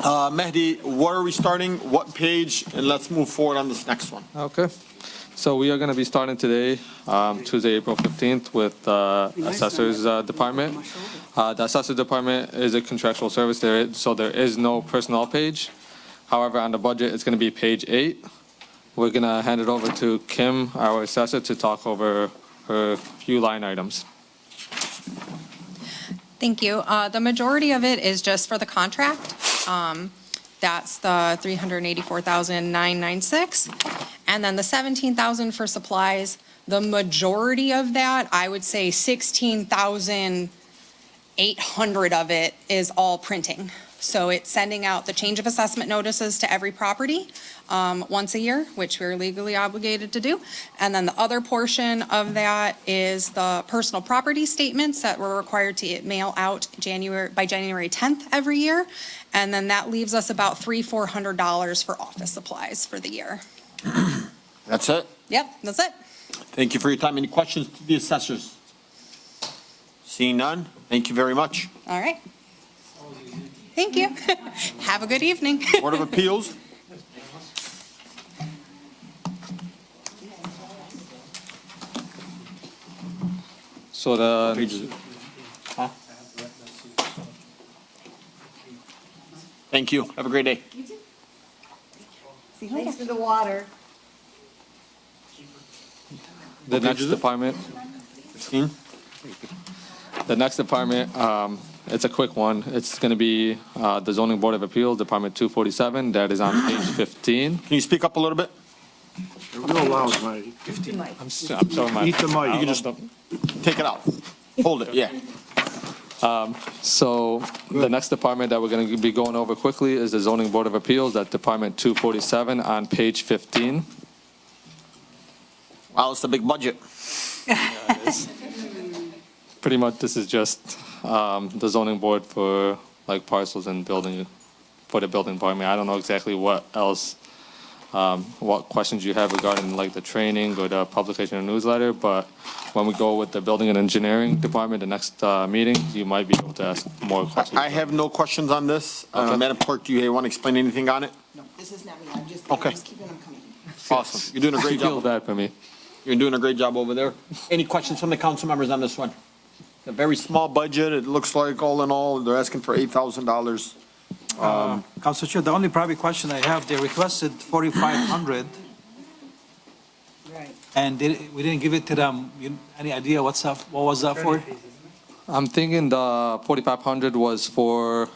Mehdi, where are we starting? What page? And let's move forward on this next one. Okay. So we are going to be starting today, Tuesday, April 15th, with Assessor's Department. The Assessor's Department is a contractual service there, so there is no personnel page. However, on the budget, it's going to be page 8. We're going to hand it over to Kim, our assessor, to talk over her few line items. Thank you. The majority of it is just for the contract. That's the $384,996. And then the $17,000 for supplies. The majority of that, I would say $16,800 of it is all printing. So it's sending out the change of assessment notices to every property once a year, which we're legally obligated to do. And then the other portion of that is the personal property statements that we're required to mail out by January 10th every year. And then that leaves us about $300-400 for office supplies for the year. That's it? Yep, that's it. Thank you for your time. Any questions to the assessors? Seeing none, thank you very much. All right. Thank you. Have a good evening. Board of Appeals. So the Thank you. Have a great day. Thanks for the water. the next department, 16. the next department, it's a quick one. It's going to be the Zoning Board of Appeals, Department 247. That is on page 15. Can you speak up a little bit? Real loud, Mike. I'm sorry, my. Eat the mic. You can just take it out. Hold it, yeah. So the next department that we're going to be going over quickly is the Zoning Board of Appeals, that Department 247 on page 15. Wow, it's a big budget. Pretty much, this is just the zoning board for like parcels and building, for the building department. I don't know exactly what else, what questions you have regarding like the training or the publication of newsletter, but when we go with the building and engineering department, the next meeting, you might be able to ask more questions. I have no questions on this. Okay. Madam Clerk, do you want to explain anything on it? No, this is not me, I'm just Okay. keeping them coming. Awesome. You're doing a You great feel job. bad for me. You're doing a great job over there. Any questions from the council members on this one? A very small budget. It looks like all in all, they're asking for $8,000. Council Chair, the only private question I have, they requested 4,500 Right. and we didn't give it to them. Any idea what was that for? I'm thinking the 4,500 was for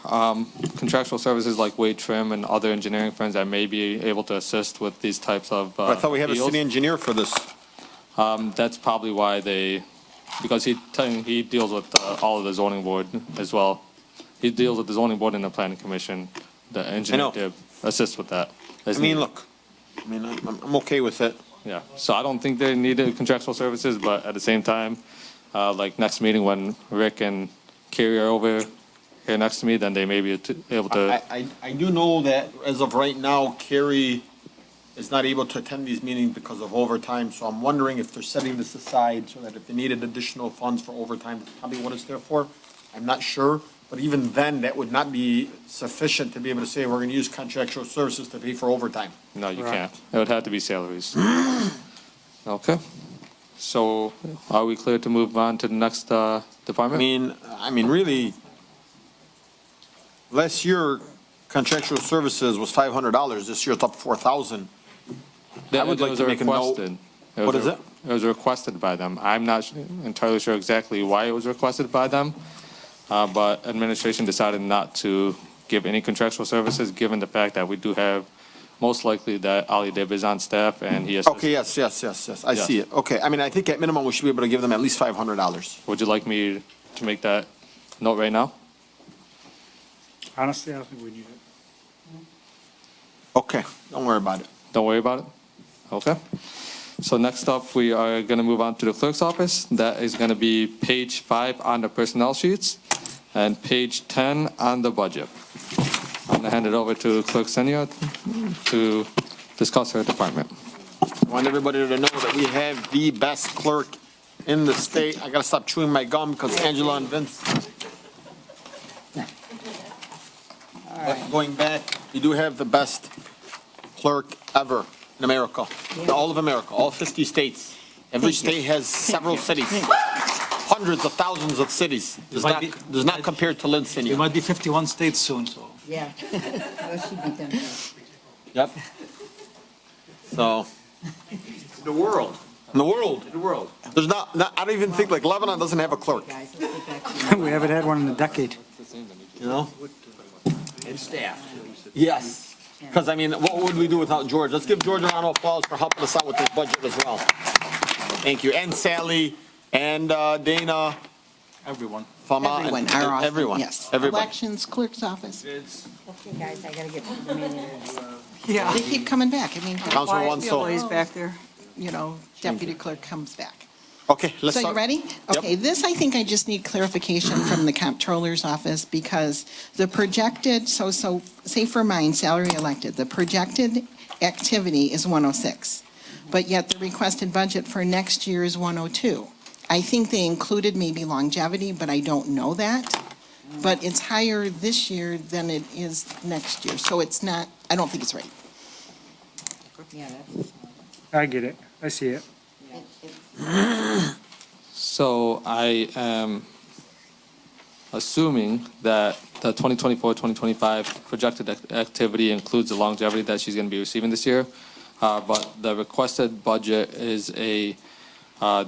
contractual services like weight trim and other engineering firms that may be able to assist with these types of I thought we have a appeals. city engineer for this. That's probably why because he deals with all of the zoning board as well. He deals with the zoning board and the planning commission. The engineer know. did assist with that. I mean, look, I'm okay with it. Yeah, so I don't think they needed contractual services, but at the same time, like next meeting when Rick and Carrie are over here next to me, then they may be able to. I do know that as of right now, Carrie is not able to attend these meetings because of overtime, so I'm wondering if they're setting this aside so that if they needed additional funds for overtime, that's probably what it's there for. I'm not sure, but even then, that would not be sufficient to be able to say we're gonna use contractual services to pay for overtime. No, you can't. It would have to be salaries. Okay. So are we clear to move on to the next department? I mean, really, last year, contractual services was $500. This year, it's up $4,000. I would like to make a note. What is it? It was requested by them. I'm not entirely sure exactly why it was requested by them, but administration decided not to give any contractual services, given the fact that we do have most likely that Ali Dib is on staff and he has. Okay, yes. I see it. Okay, I think at minimum, we should be able to give them at least $500. Would you like me to make that note right now? Honestly, I don't think we need it. Okay, don't worry about it. Don't worry about it? Okay. So next up, we are going to move on to the clerk's office. That is going to be page 5 on the personnel sheets and page 10 on the budget. I'm going to hand it over to Clerk Senior to discuss her department. I want everybody to know that we have the best clerk in the state. I gotta stop chewing my gum because Angela and Vince. All right. Go going back, you do have the best clerk ever in America, in all of America, all 50 states. Every state has several cities, hundreds of thousands of cities. Does not compare to Lynn It Senior. might be 51 states soon, so. Yeah. Well, she beat them. Yep. So, The world. in the world, The world. there's I don't even think, like, Lebanon doesn't have a clerk, Guys, let's get back to We haven't had one in a decade. you know? And staff. Yes. Because, I mean, what would we do without George? Let's give George a round of applause for helping us out with this budget as well. Thank you. And Sally, and Dana, Everyone. Fama. Everyone, and our office, Everyone. yes. Everybody. Elections, clerk's office. Okay, guys, I gotta get the minutes. Yeah. They keep coming back. I mean, Councilman Wansel. Ways back there. you know, deputy clerk comes back. Okay, let's So you start. ready? Okay, this, I think I just need clarification from the comptroller's office because the projected, so say for mine, salary elected, the projected activity is 106, but yet the requested budget for next year is 102. I think they included maybe longevity, but I don't know that. But it's higher this year than it is next year, so it's not, I don't think it's right. Yeah, that's. I get it. I see it. So I am assuming that the 2024-2025 projected activity includes the longevity that she's going to be receiving this year. But the requested budget is the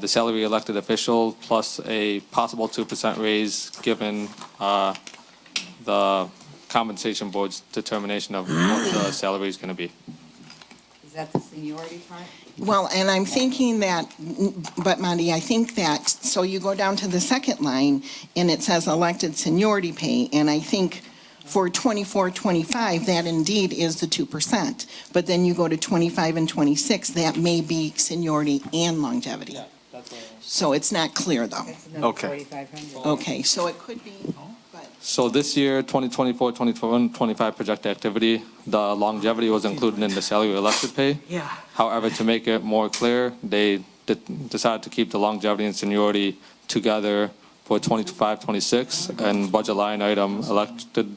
salary elected official plus a possible 2% raise given the compensation board's determination of what the salary is going to be. Is that the seniority part? Well, and I'm thinking that, but Monty, I think that, so you go down to the second line, and it says elected seniority pay, and I think for 24-25, that indeed is the 2%. But then you go to 25 and 26, that may be seniority and longevity. So it's not clear, though. That's another Okay. 4,500. Okay, so it could be, but, So this year, 2024-2025 projected activity, the longevity was included in the salary elected pay. Yeah. However, to make it more clear, they decided to keep the longevity and seniority together for 25-26 and budget line item elected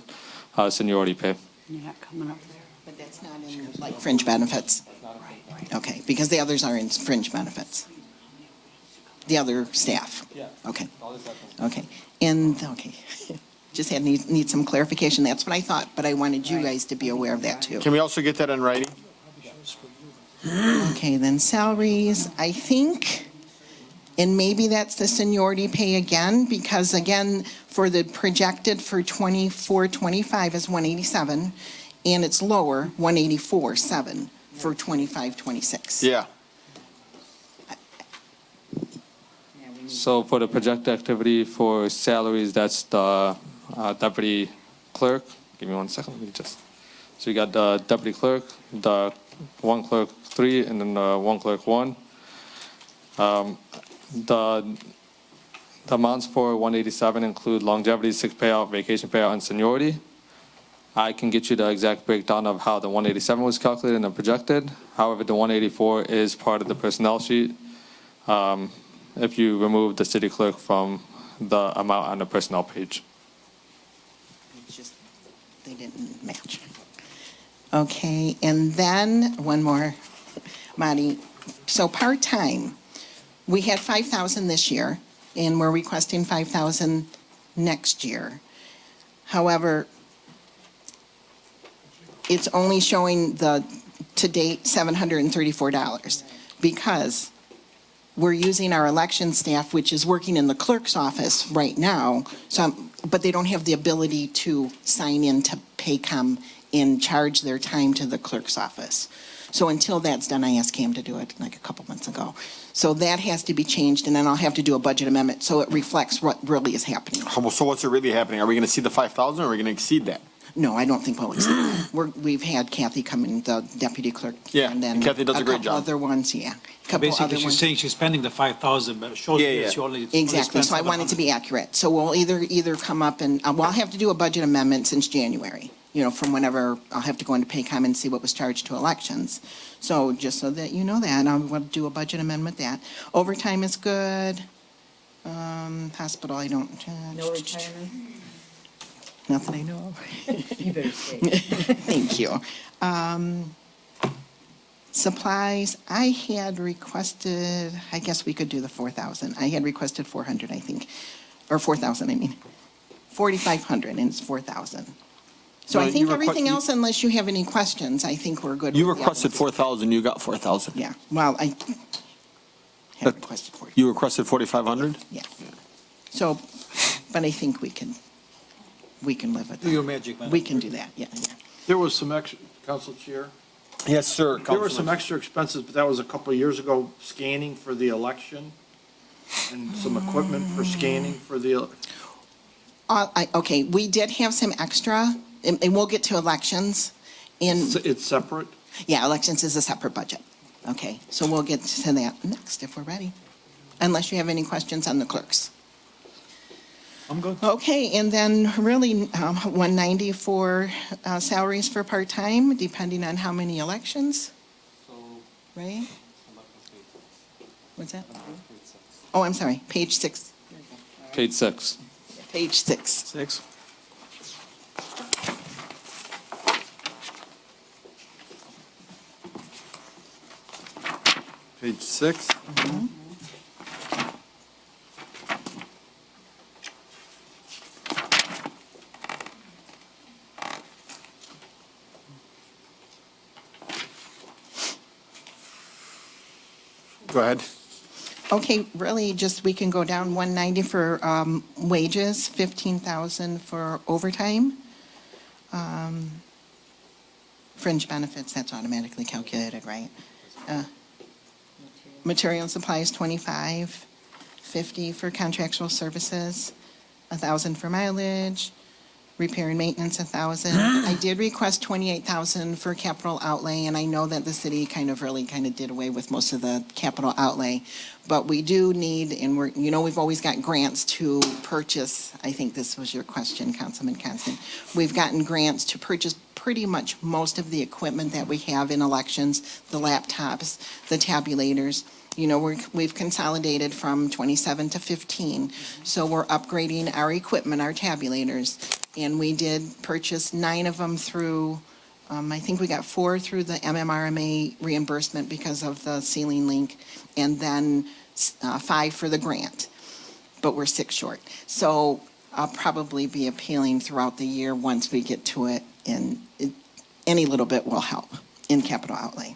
seniority pay. You're not coming up there. but that's not in, like, fringe benefits. Okay, because the others are in fringe benefits. The other staff. Yeah. Okay, okay. And, okay, just need some clarification. That's what I thought, but I wanted you guys to be aware of that, too. Can we also get that in writing? Okay, then salaries, I think, and maybe that's the seniority pay again, because again, for the projected for 24-25 is 187, and it's lower, 184.7 for 25-26. Yeah. So for the projected activity for salaries, that's the deputy clerk. Give me 1 second, let me just. So you got the deputy clerk, the one clerk 3, and then the one clerk 1. The amounts for 187 include longevity, sick payout, vacation payout, and seniority. I can get you the exact breakdown of how the 187 was calculated and projected. However, the 184 is part of the personnel sheet. If you remove the city clerk from the amount on the personnel page. It's just, they didn't match. Okay, and then, one more, Marty. So part-time, we had 5,000 this year, and we're requesting 5,000 next year. However, it's only showing the, to date, $734, because we're using our election staff, which is working in the clerk's office right now, but they don't have the ability to sign in to Paycom and charge their time to the clerk's office. So until that's done, I asked Cam to do it like a couple months ago. So that has to be changed, and then I'll have to do a budget amendment, so it reflects what really is happening. So what's really happening? Are we going to see the 5,000 or are we going to exceed that? No, I don't think we'll exceed that. We've had Kathy come in, the deputy clerk. Yeah, and then Kathy does a great couple job. other ones, yeah. Couple Basically, other she's ones. saying she's spending the 5,000, but it shows Yeah, that yeah. she only. Exactly, so I want it to be accurate. So we'll either come up and, well, I'll have to do a budget amendment since January, from whenever I'll have to go into Paycom and see what was charged to elections. So just so that you know that, I'll do a budget amendment that. Overtime is good. Hospital, I don't. No retirement? Nothing I know of. You better stay. Thank you. Supplies, I had requested, I guess we could do the 4,000. I had requested 400, I think, or 4,000, I mean. 4,500, and it's 4,000. So No, I you think requ- everything you- else, unless you have any questions, I think we're good. You with the requested others. 4,000, you got 4,000. Yeah, well, I had requested 40. You requested 4,500? Yeah. So, but I think we can live with Do your that. magic, man. We can do that, yeah. There was some extra, Council Chair, Yes, sir. there were some Councilman. extra expenses, but that was a couple of years ago, scanning for the election and some equipment for scanning for the, Okay, we did have some extra, and we'll get to elections. it's separate. Yeah, elections is a separate budget. Okay, so we'll get to that next if we're ready, unless you have any questions on the clerks. I'm good. Okay, and then really 190 for salaries for part-time, depending on how many elections, right? What's that? Oh, I'm sorry, page 6. Page 6. Page 6. 6. Page 6. Go ahead. Okay, really, just, we can go down 190 for wages, 15,000 for overtime. Fringe benefits, that's automatically calculated, right? Material and supplies, 25, 50 for contractual services, 1,000 for mileage, repair and maintenance, 1,000. I did request 28,000 for capital outlay, and I know that the city kind of did away with most of the capital outlay. But we do need, and we've always got grants to purchase, I think this was your question, Councilman Constant. We've gotten grants to purchase pretty much most of the equipment that we have in elections, the laptops, the tabulators. We've consolidated from 27 to 15, so we're upgrading our equipment, our tabulators. And we did purchase 9 of them through, I think we got 4 through the MMRMA reimbursement because of the ceiling link, and then 5 for the grant, but we're 6 short. So I'll probably be appealing throughout the year once we get to it, and any little bit will help in capital outlay.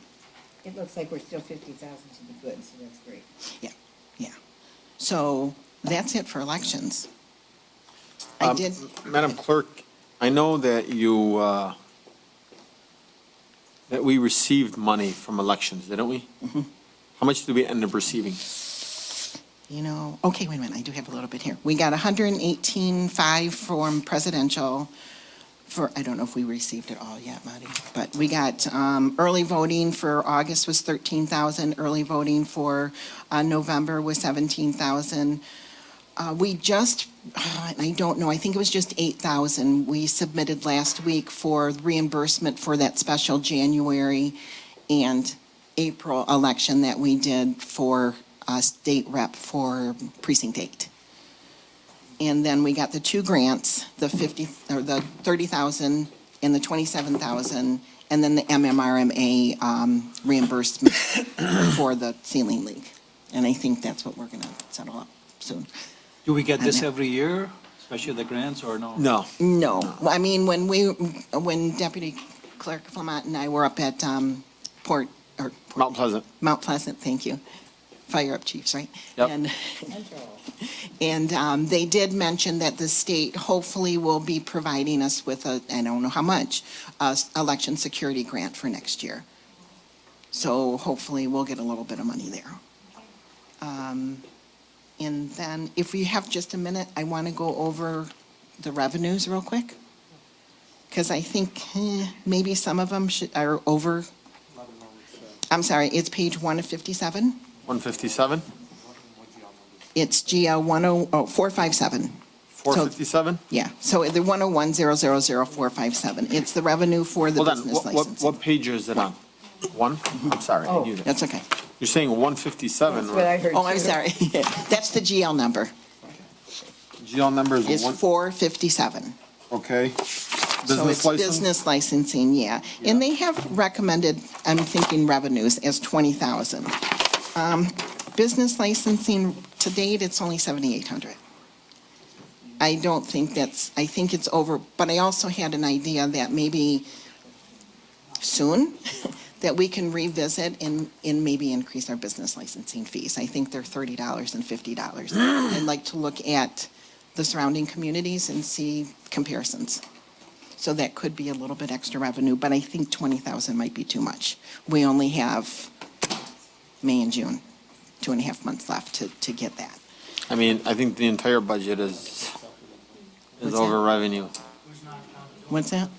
It looks like we're still 50,000 to the good, so that's great. Yeah. So that's it for elections. I did. Madam Clerk, I know that that we received money from elections, didn't we? Mm-hmm. How much did we end up receiving? Okay, wait a minute, I do have a little bit here. We got 118.5 from presidential I don't know if we received it all yet, Marty, but we got early voting for August was 13,000, early voting for November was 17,000. We just, I don't know, I think it was just 8,000 we submitted last week for reimbursement for that special January and April election that we did for state rep for precinct 8. And then we got the 2 grants, the 30,000 and the 27,000, and then the MMRMA reimbursement for the ceiling leak. And I think that's what we're going to settle up soon. Do we get this every year, especially the grants, or no? No. No, I mean, when Deputy Clerk Flamont and I were up at Mount Pleasant. Mount Pleasant, thank you. Fire up chiefs, right? Yep. And they did mention that the state hopefully will be providing us with I don't know how much, election security grant for next year. So hopefully we'll get a little bit of money there. And then if we have just a minute, I want to go over the revenues real quick. Because I think maybe some of them are over. I'm sorry, it's page 157. 157? It's GL 457. 457? Yeah, so the 101000457. It's the revenue for the Hold on, business what license. page is it on? 1? I'm sorry, I knew that. That's okay. You're saying 157, That's what I right? heard. Oh, I'm too. sorry. That's the GL number. GL number is It's 1? 457. Okay. So Business it's license? business licensing, yeah. And they have recommended, I'm thinking revenues as 20,000. Business licensing, to date, it's only 7,800. I don't think that's, I think it's over, but I also had an idea that maybe soon, that we can revisit and maybe increase our business licensing fees. I think they're $30 and $50. I'd like to look at the surrounding communities and see comparisons. So that could be a little bit extra revenue, but I think 20,000 might be too much. We only have May and June, 2.5 months left to get that. I mean, I think the entire budget is What's over that? revenue. What's that?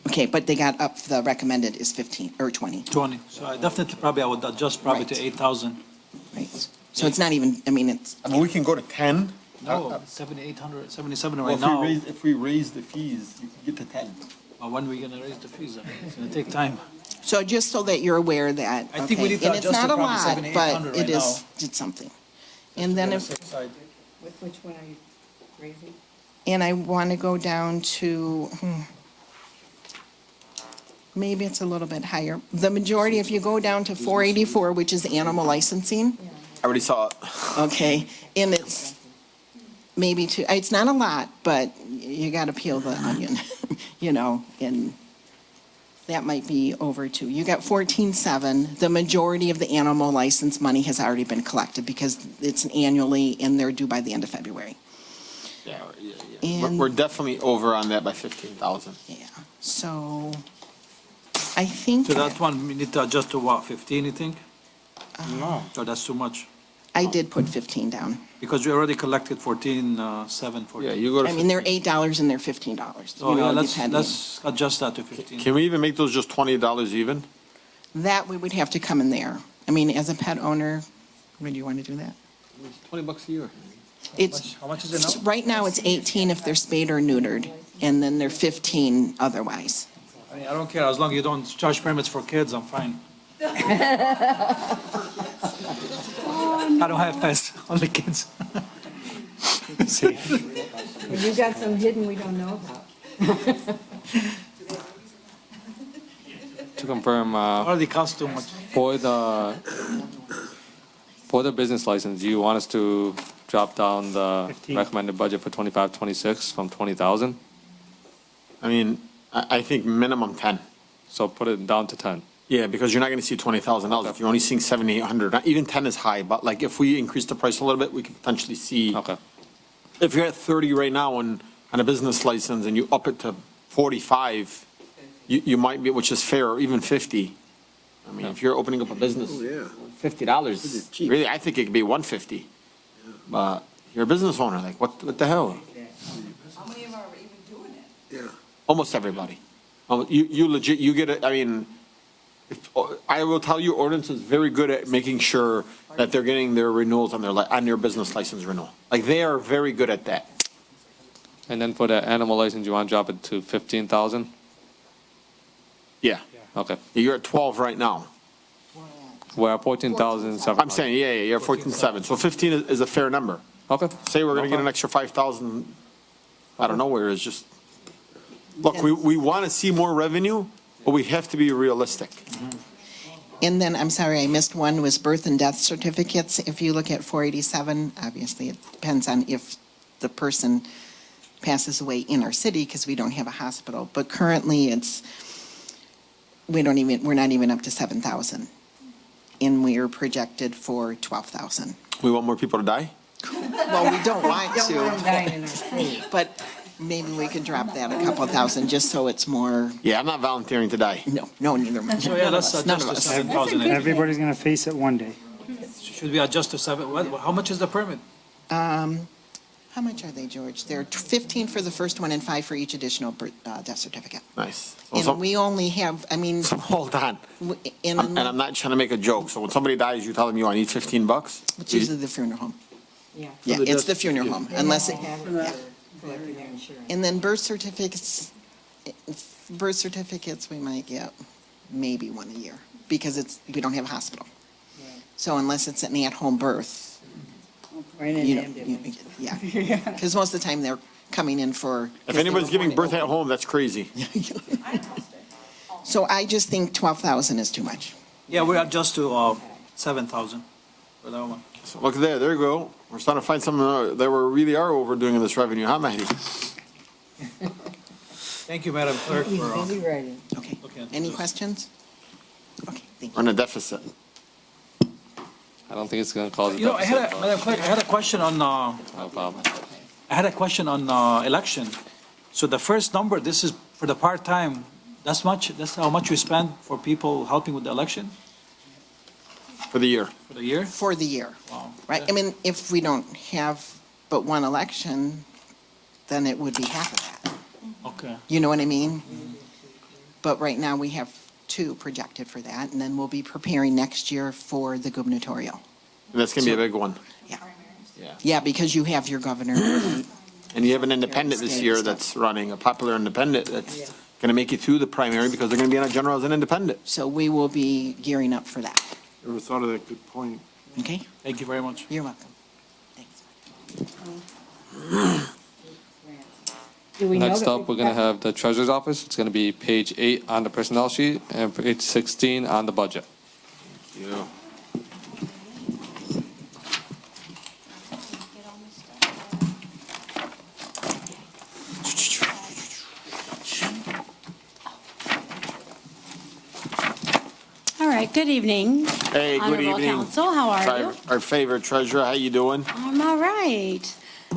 Okay, but they got up, the recommended is 15 or 20, 20. So I definitely, probably I would adjust probably to Right. 8,000. right? So it's not even, I mean, it's, I mean, we can go to 10. No, 7,800, 77 Well, right now. if we raise the fees, you can get to 10. When are we gonna raise the fees? It's gonna take time. so just so that you're aware that, I think we okay, need to and it's adjust it not a probably lot, 700, but 800 it right is, it's something. And then if, Which one are you raising? and I want to go down to, maybe it's a little bit higher. The majority, if you go down to 484, which is animal licensing, I already saw it. okay, and it's maybe it's not a lot, but you got to peel the onion, and that might be over too. You got 14.7. The majority of the animal license money has already been collected because it's annually and they're due by the end of February. Yeah. And- We're definitely over on that by 15,000. Yeah, so I think. So that one, we need to adjust to what, 15, you think? No. Or that's too much? I did put 15 down. Because we already collected 14,7, 14. Yeah, you go to. I mean, they're $8 and they're $15. Oh, yeah, depending. let's adjust that to 15. Can we even make those just $20 even? That we would have to come in there. I mean, as a pet owner, would you want to do that? $20 a year. It's, How much is it now? right now it's 18 if they're spayed or neutered, and then they're 15 otherwise. I mean, I don't care, as long as you don't charge permits for kids, I'm fine. I don't have pets, only kids. Safe. You got some hidden we don't know about. To confirm, Already cost too much. for the business license, do you want us to drop down the 15. recommended budget for 25, 26 from 20,000? I mean, I think minimum 10. So put it down to 10. Yeah, because you're not going to see $20,000. If you're only seeing 7,800, even 10 is high, but like if we increase the price a little bit, we could potentially see. Okay. If you're at 30 right now on a business license and you up it to 45, you might be, which is fair, or even 50. I mean, if you're opening up a business, $50, really, I think it could be 150. But you're a business owner, like what the hell? How many of them are even doing it? Almost everybody. You legit, you get it, I mean, I will tell you, ordinance is very good at making sure that they're getting their renewals on their business license renewal. Like, they are very good at that. And then for the animal license, you want to drop it to 15,000? Yeah. Okay. You're at 12 right now. We're at 14,700. I'm saying, yeah, you're at 14.7. So 15 is a fair number. Okay. Say we're gonna get an extra 5,000 out of nowhere, is just, look, we want to see more revenue, but we have to be realistic. And then, I'm sorry, I missed one, was birth and death certificates. If you look at 487, obviously it depends on if the person passes away in our city because we don't have a hospital. But currently we're not even up to 7,000. And we're projected for 12,000. We want more people to die? Well, we don't want Don't want them to, dying in our city. but maybe we could drop that a couple thousand just so it's more, Yeah, I'm not volunteering to die. no, neither one. So yeah, let's None adjust of to us. 7,000. Everybody's gonna face it one day. Should we adjust to 7? How much is the permit? How much are they, George? They're 15 for the first one and 5 for each additional death certificate. Nice. And we only have, I mean, Hold on. in, And I'm not trying to make a joke. So when somebody dies, you tell them I need $15? it's usually the funeral home. Yeah. Yeah, it's the funeral home, unless, They it. have it for collecting their insurance. And then birth certificates, we might get maybe one a year, because we don't have a hospital. Right. So unless it's an at-home birth, Right in you the know, ambulance. yeah. Because most of the time coming in for. If anybody's giving birth at home, that's crazy. So I just think 12,000 is too much. Yeah, we adjust to 7,000 for that one. So look there you go. We're starting to find some that we really are overdoing in this revenue, huh, Mahdi? Thank you, Madam Clerk, He's for busy writing. Okay. looking at Any this. questions? Okay, thank We're you. in a deficit. I don't think it's gonna cause a You know, deficit. Madam Clerk, I had a question on, No problem. election. So the first number, this is for the part-time, that's how much we spend for people helping with the election For the year. for the year? For the year, Wow. right? I mean, if we don't have but one election, then it would be half of that. Okay. You know what I mean? But right now, we have 2 projected for that, and then we'll be preparing next year for the gubernatorial. And that's gonna be a big one. Yeah, because you have your governor. And you have an independent this year that's running, a popular independent that's gonna make it through the primary because they're gonna be on a general as an independent. So we will be gearing up for that, Never thought of that, good point. okay? Thank you very much. You're welcome. Thanks. Do we know Next that up, we've we're gonna got- have the treasurer's office. It's gonna be page 8 on the personnel sheet and page 16 on the budget. Yeah. All right, good evening. Hey, good Honorable evening. Council, how are you? Our favorite treasurer, how you doing? I'm all right.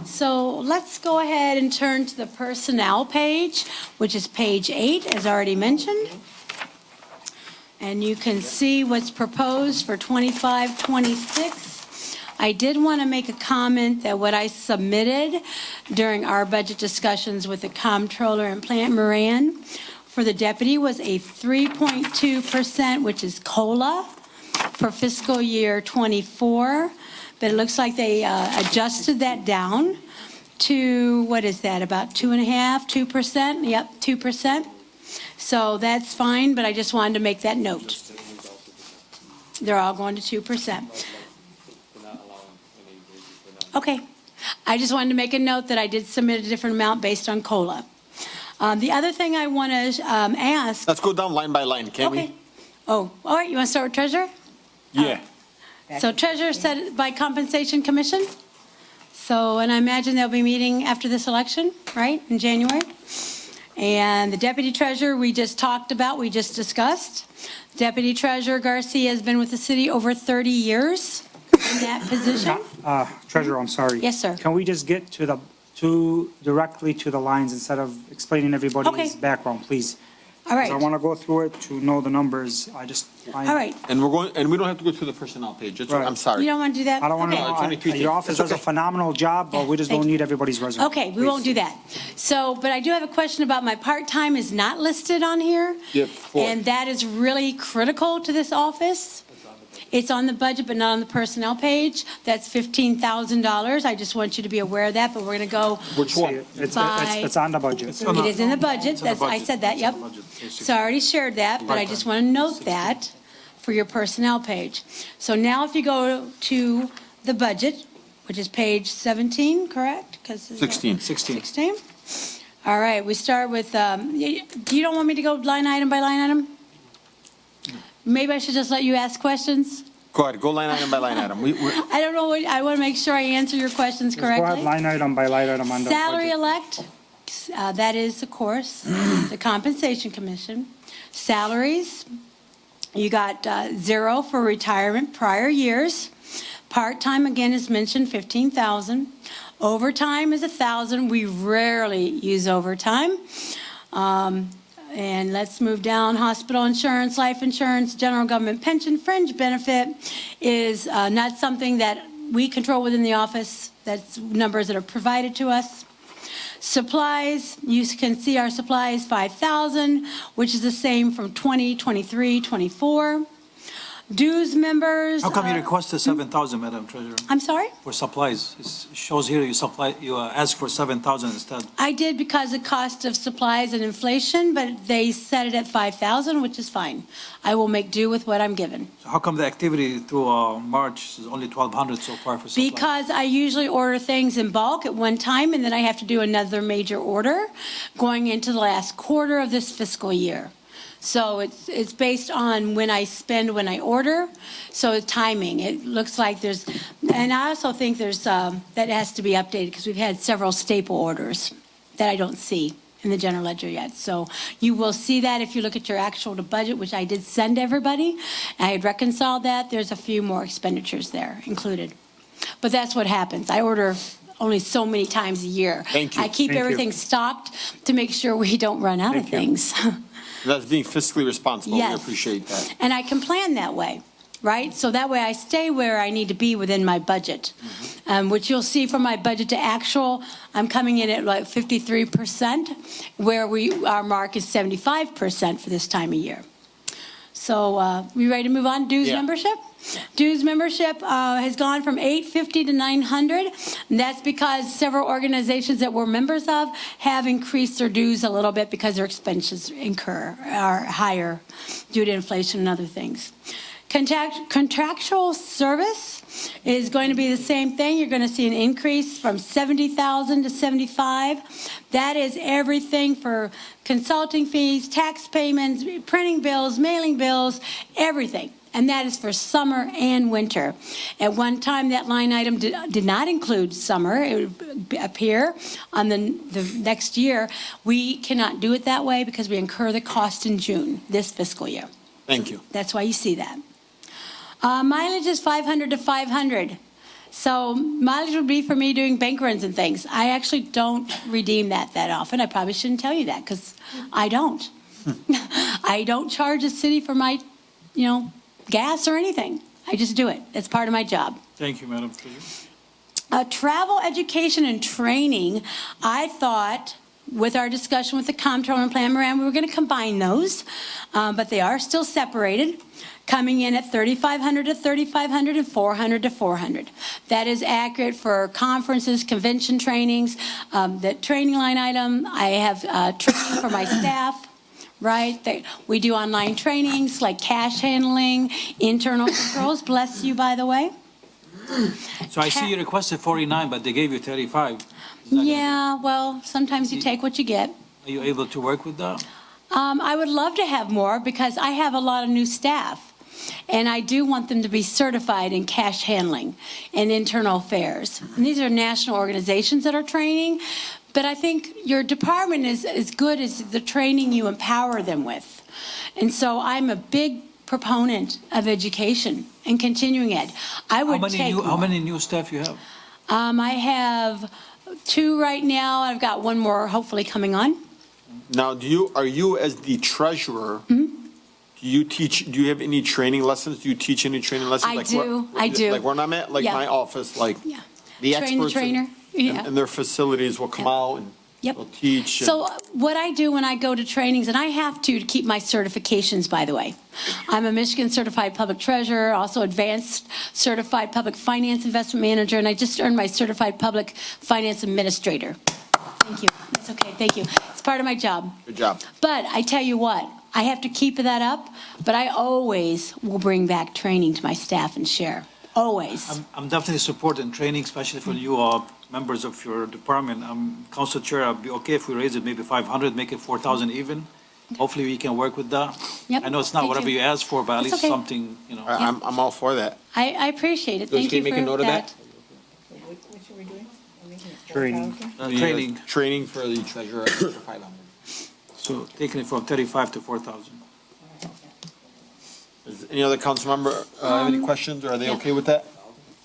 So let's go ahead and turn to the personnel page, which is page 8, as already mentioned. And you can see what's proposed for 25-26. I did want to make a comment that what I submitted during our budget discussions with the comptroller and Plant Moran for the deputy was a 3.2%, which is COLA for fiscal year '24. But it looks like they adjusted that down to, what is that, about 2.5%? Yep, 2%. So that's fine, but I just wanted to make that note. They're all going to 2%. Okay. I just wanted to make a note that I did submit a different amount based on COLA. The other thing I want to ask. Let's go down line by line, can we? Okay. Oh, all right, you want to start with treasurer? Yeah. So treasurer set by compensation commission. So, and I imagine they'll be meeting after this election, right, in January? And the deputy treasurer, we just talked about, we just discussed. Deputy Treasurer Garcia has been with the city over 30 years in that position. Treasurer, I'm sorry. Yes, sir. Can we just get directly to the lines instead of explaining everybody's Okay. background, please? All right, I want to go through it to know the numbers. all right. And we don't have to go to the personnel page. It's, Right. I'm sorry. You don't want to do that? I don't want to, Okay. 23 your office does a okay. phenomenal job, but we just Thank don't you. need everybody's resume. Okay, we won't do that. So, but I do have a question about my part-time is not listed on here. Yeah, four. And that is really critical to this office. It's on the budget, but not on the personnel page. That's $15,000. I just want you to be aware of that, but we're going to go, Which See, one? It's By- it's on the budget. it is in the budget. That's, I said that, yep. So I already shared that, but I just want to note that for your personnel page. So now if you go to the budget, which is page 17, correct? 16. 16? All right, we start with, you don't want me to go line item by line item? Maybe I should just let you ask questions? Go ahead, go line item by line item. I don't know, I want to make sure I answer your questions Just go ahead, correctly. line item by line item on the Salary budget. elect, that is, of course, the compensation commission. Salaries, you got 0 for retirement prior years. Part-time, again, is mentioned, 15,000. Overtime is 1,000. We rarely use overtime. And let's move down. Hospital insurance, life insurance, general government pension, fringe benefit is not something that we control within the office. That's numbers that are provided to us. Supplies, you can see our supplies, 5,000, which is the same from 20, 23, 24. Dues members. How come you requested 7,000, Madam Treasurer, I'm sorry? for supplies? It shows here you asked for 7,000 instead. I did because of cost of supplies and inflation, but they set it at 5,000, which is fine. I will make do with what I'm given. So how come the activity through March is only 1,200 so far for supplies? Because I usually order things in bulk at one time, and then I have to do another major order going into the last quarter of this fiscal year. So it's based on when I spend, when I order, so timing. It looks like there's, and I also think there's, that has to be updated because we've had several staple orders that I don't see in the general ledger yet. So you will see that if you look at your actual budget, which I did send everybody. I had reconciled that. There's a few more expenditures there included. But that's what happens. I order only so many times a year. Thank you. I keep Thank you. everything stocked to make sure we don't run out of things. That's being fiscally responsible. We Yes. appreciate that. And I can plan that way, right? So that way I stay where I need to be within my budget, which you'll see from my budget to actual, I'm coming in at like 53%, where our mark is 75% for this time of year. So we ready to move on? Dues Yeah. membership? Dues membership has gone from $850 to $900. And that's because several organizations that we're members of have increased their dues a little bit because their expenses are higher due to inflation and other things. Contractual service is going to be the same thing. You're going to see an increase from $70,000 to $75,000. That is everything for consulting fees, tax payments, printing bills, mailing bills, everything. And that is for summer and winter. At one time, that line item did not include summer. It would appear on the next year. We cannot do it that way because we incur the cost in June, this fiscal year. Thank you. That's why you see that. Mileage is 500 to 500. So mileage would be for me doing bank runs and things. I actually don't redeem that often. I probably shouldn't tell you that because I don't. I don't charge the city for my, gas or anything. I just do it. It's part of my job. Thank you, Madam Treasurer. Travel, education, and training, I thought with our discussion with the Comptroller and Plan Moran, we were going to combine those, but they are still separated, coming in at $3,500 to $3,500 and $400 to $400. That is accurate for conferences, convention trainings. The training line item, I have training for my staff. Right? We do online trainings like cash handling, internal controls. Bless you, by the way. So I see you requested 49, but they gave you 35. Yeah, well, sometimes you take what you get. Are you able to work with that? I would love to have more because I have a lot of new staff. And I do want them to be certified in cash handling and internal affairs. And these are national organizations that are training. But I think your department is as good as the training you empower them with. And so I'm a big proponent of education and continuing ed. I would take more. How many new staff you have? I have 2 right now. I've got 1 more hopefully coming on. Now, are you as the treasurer, do you have any training lessons? Do you teach any training lessons? I do. Like where I'm at, like Yeah. my office, like Yeah. the Train the experts trainer. Yeah. and their facilities will come out and Yep. they'll teach. So what I do when I go to trainings, and I have to keep my certifications, by the way. I'm a Michigan Certified Public Treasurer, also Advanced Certified Public Finance Investment Manager, and I just earned my Certified Public Finance Administrator. Thank you. That's okay. Thank you. It's part of my job. Good job. But I tell you what, I have to keep that up, but I always will bring back training to my staff and share. Always. I'm definitely supporting training, especially for you members of your department. Council Chair, I'd be okay if we raise it maybe 500, make it 4,000 even. Hopefully we can work with that. Yep. I know it's not Thank whatever you asked for, but at That's least okay. something, I'm all for that. I appreciate it. Those Thank can you make a for note of that? Which are we doing? Are we making it Training. 4,000? Training. Training for the treasurer, extra 500. So taking it from 35 to 4,000. Does any other council member have any questions, or are they yeah. okay with that?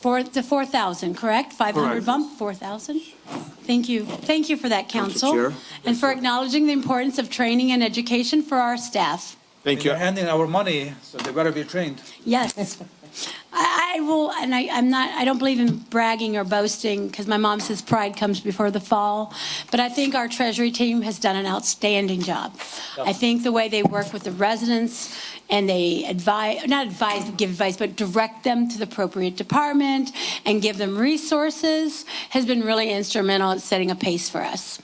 For the 4,000, correct? 500 Correct. bump, 4,000? Thank you. Thank you for that, council. Chair. And for acknowledging the importance of training and education for our staff. Thank you. They're handing our money, so they better be trained. Yes. I will, and I don't believe in bragging or boasting, because my mom says pride comes before the fall, but I think our Treasury team has done an outstanding job. I think the way they work with the residents, and they give advice, but direct them to the appropriate department and give them resources, has been really instrumental in setting a pace for us.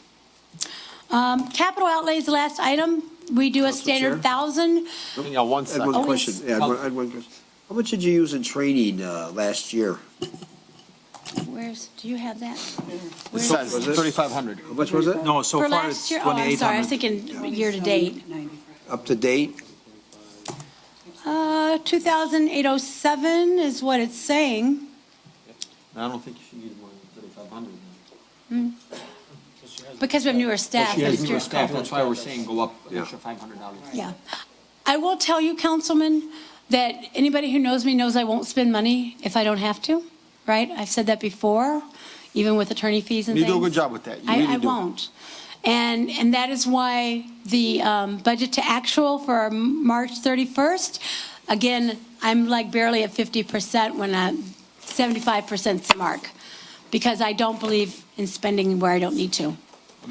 Capital outlay is the last item. We do a standard 1,000. Yeah, one I had second. one question. Yeah, I had one question. How much did you use in training last year? Do you have that? It says Was it? 3,500. How much was it? No, so For far last it's year? Oh, I'm sorry, I was 2,800. thinking year-to-date. Up to date? 2,807 is what it's saying. I don't think you should use more than 3,500. Because we have newer staff. She has next newer year. staff, that's why we're saying go up an Yeah. extra $500. Yeah. I will tell you, Councilman, that anybody who knows me knows I won't spend money if I don't have to, right? I've said that before, even with attorney fees and You things. do a good job with that. You really I do. won't. And that is why the budget to actual for March 31st, again, I'm like barely at 50% when 75%'s the mark, because I don't believe in spending where I don't need to.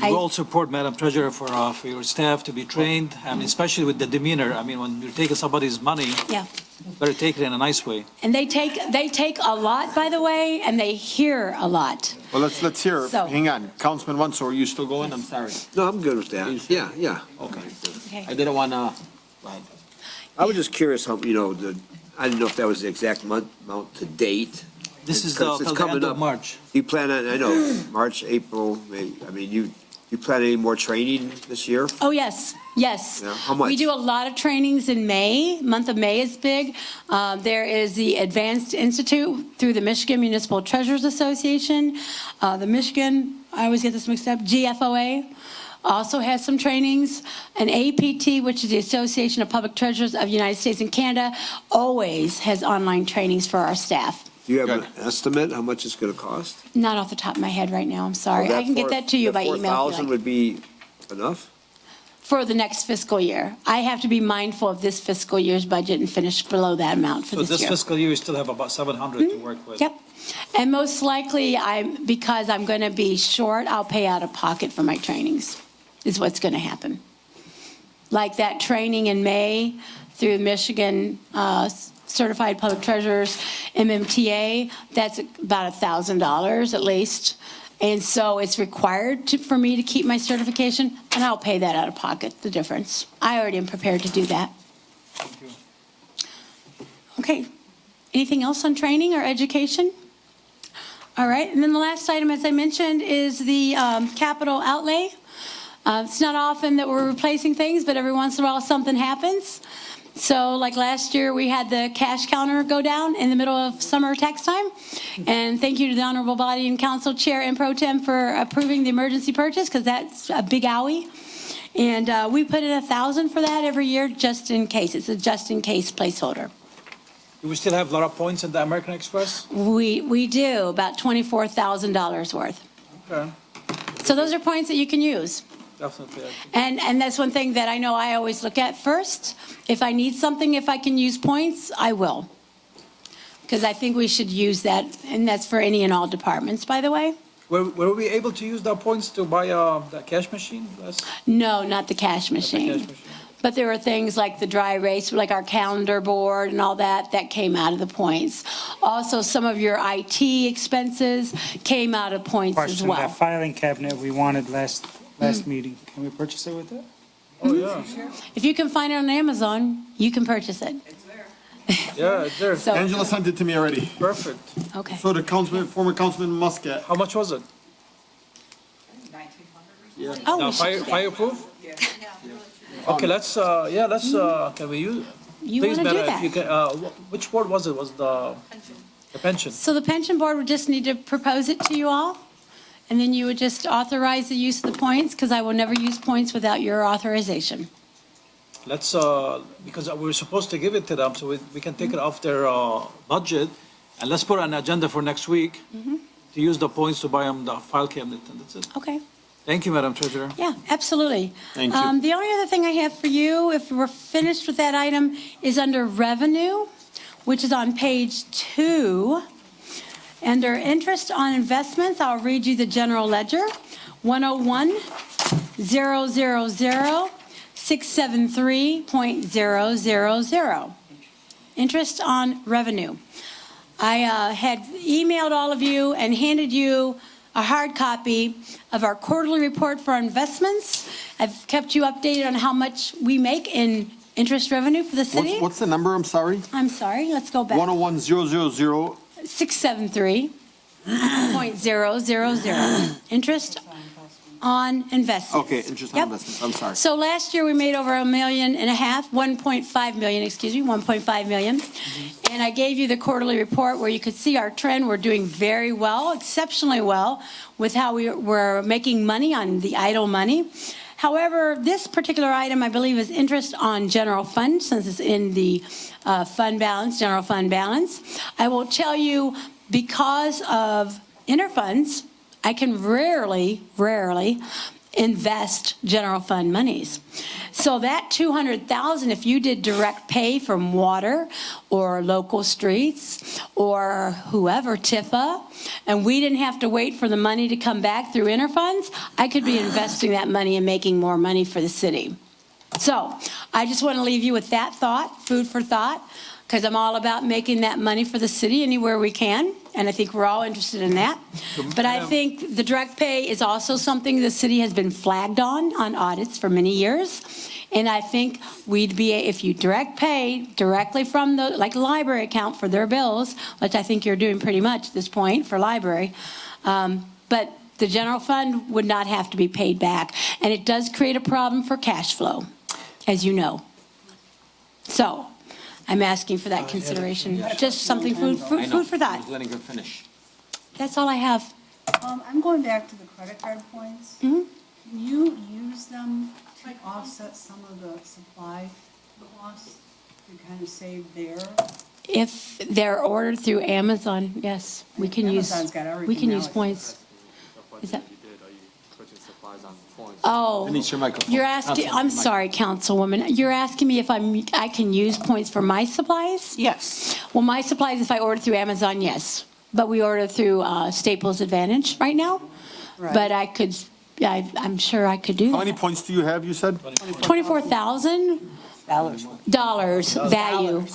We all support, Madam Treasurer, for your staff to be trained, I mean, especially with the demeanor. I mean, when you're taking somebody's money, Yeah. better take it in a nice way. And they take a lot, by the way, and they hear a lot. Well, let's hear, So- hang on. Councilman Wenzel, are you still going? I'm sorry. No, I'm good with that. Yeah, yeah. Okay. Okay. I didn't want to, right. I was just curious how, I didn't know if that was the exact amount to date. This is Because it's till the coming end of up. March. You plan on, I know, March, April, May, you plan any more training this year? Oh, yes, yes. Yeah, how much? We do a lot of trainings in May. Month of May is big. There is the Advanced Institute through the Michigan Municipal Treasurers Association. The Michigan, I always get this mixed up, GFOA also has some trainings. And APT, which is the Association of Public Treasurers of the United States and Canada, always has online trainings for our staff. Do you have an Good. estimate how much it's going to cost? Not off the top of my head right now, I'm sorry. So I can get that to you by email if you 4,000 like. would be enough? For the next fiscal year. I have to be mindful of this fiscal year's budget and finish below that amount for So this this year. fiscal year, you still have about 700 to work with. Yep. And most likely, because I'm going to be short, I'll pay out of pocket for my trainings, is what's going to happen. Like that training in May through Michigan Certified Public Treasurers, MMTA, that's about $1,000 at least. And so it's required for me to keep my certification, and I'll pay that out of pocket, the difference. I already am prepared to do that. Okay. Anything else on training or education? All right. And then the last item, as I mentioned, is the capital outlay. It's not often that we're replacing things, but every once in a while something happens. So like last year, we had the cash counter go down in the middle of summer tax time. And thank you to the Honorable Body and Council Chair and Pro Tem for approving the emergency purchase, because that's a big owie. And we put in $1,000 for that every year, just in case. It's a just-in-case placeholder. Do we still have a lot of points in the American Express? We do, about $24,000 worth. Okay, So those are points that you can use. definitely. And that's one thing that I know I always look at first. If I need something, if I can use points, I will. Because I think we should use that, and that's for any and all departments, by the way. Were we able to use the points to buy the cash machine? No, not the cash machine. But there were things like the dry erase, like our calendar board and all that, that came out of the points. Also, some of your IT expenses came out of points as Question, well. that filing cabinet we wanted last meeting, can we purchase it with that? Oh, yeah. If you can find it on Amazon, you can purchase it. Yeah, it's there. So, Angela sent it to me already. Perfect. okay. So the former Councilman Muscat. How much was it? Oh, Now, we should- fireproof? Okay, can we use? You Please, want to do Madam, if you that? can, which board was it? Was the pension? So the pension board would just need to propose it to you all, and then you would just authorize the use of the points, because I will never use points without your authorization. Let's, because we're supposed to give it to them, so we can take it off their budget, and let's put an agenda for next week to use the points to buy them the file cabinet, and that's it. Okay. Thank you, Madam Treasurer. Yeah, absolutely. Thank you. The only other thing I have for you, if we're finished with that item, is under revenue. which is on page 2. Under interest on investments, I'll read you the general ledger, 101,000,673.000. Interest on revenue. I had emailed all of you and handed you a hard copy of our quarterly report for our investments. I've kept you updated on how much we make in interest revenue for the city. What's the number, I'm sorry? I'm sorry, let's go back. 101,000. 673.000. Interest on investments. Okay, interest on Yep. investments, I'm sorry. So last year, we made over $1.5 million, 1.5 million, excuse me, 1.5 million. And I gave you the quarterly report where you could see our trend. We're doing very well, exceptionally well, with how we're making money on the idle money. However, this particular item, I believe, is interest on general fund, since it's in the fund balance, general fund balance. I will tell you, because of interfunds, I can rarely invest general fund monies. So that 200,000, if you did direct pay from water or local streets or whoever, Tifa, and we didn't have to wait for the money to come back through interfunds, I could be investing that money and making more money for the city. So I just want to leave you with that thought, food for thought, because I'm all about making that money for the city anywhere we can, and I think we're all interested in that. But I think the direct pay is also something the city has been flagged on audits for many years. And I think we'd be, if you direct pay directly from the, like library account for their bills, which I think you're doing pretty much at this point for library, but the general fund would not have to be paid back. And it does create a problem for cash flow, as you know. So I'm asking for that consideration. Just something, food for thought. Letting her finish. That's all I have. I'm going back to the credit card points. Mhm. Can you use them to offset some of the supply costs to kind of save there? If they're ordered through Amazon, yes, we can use, Amazon's got everything we can now, use it's points. Is that, Denise, oh, your microphone. you're asking, I'm sorry, Councilwoman, you're asking me if I can use points for my supplies? Yes. Well, my supplies, if I order through Amazon, yes. But we order through Staples Advantage right now. Right. But I could, yeah, I'm sure I could do How that. many points do you have, you said? $24,000 value.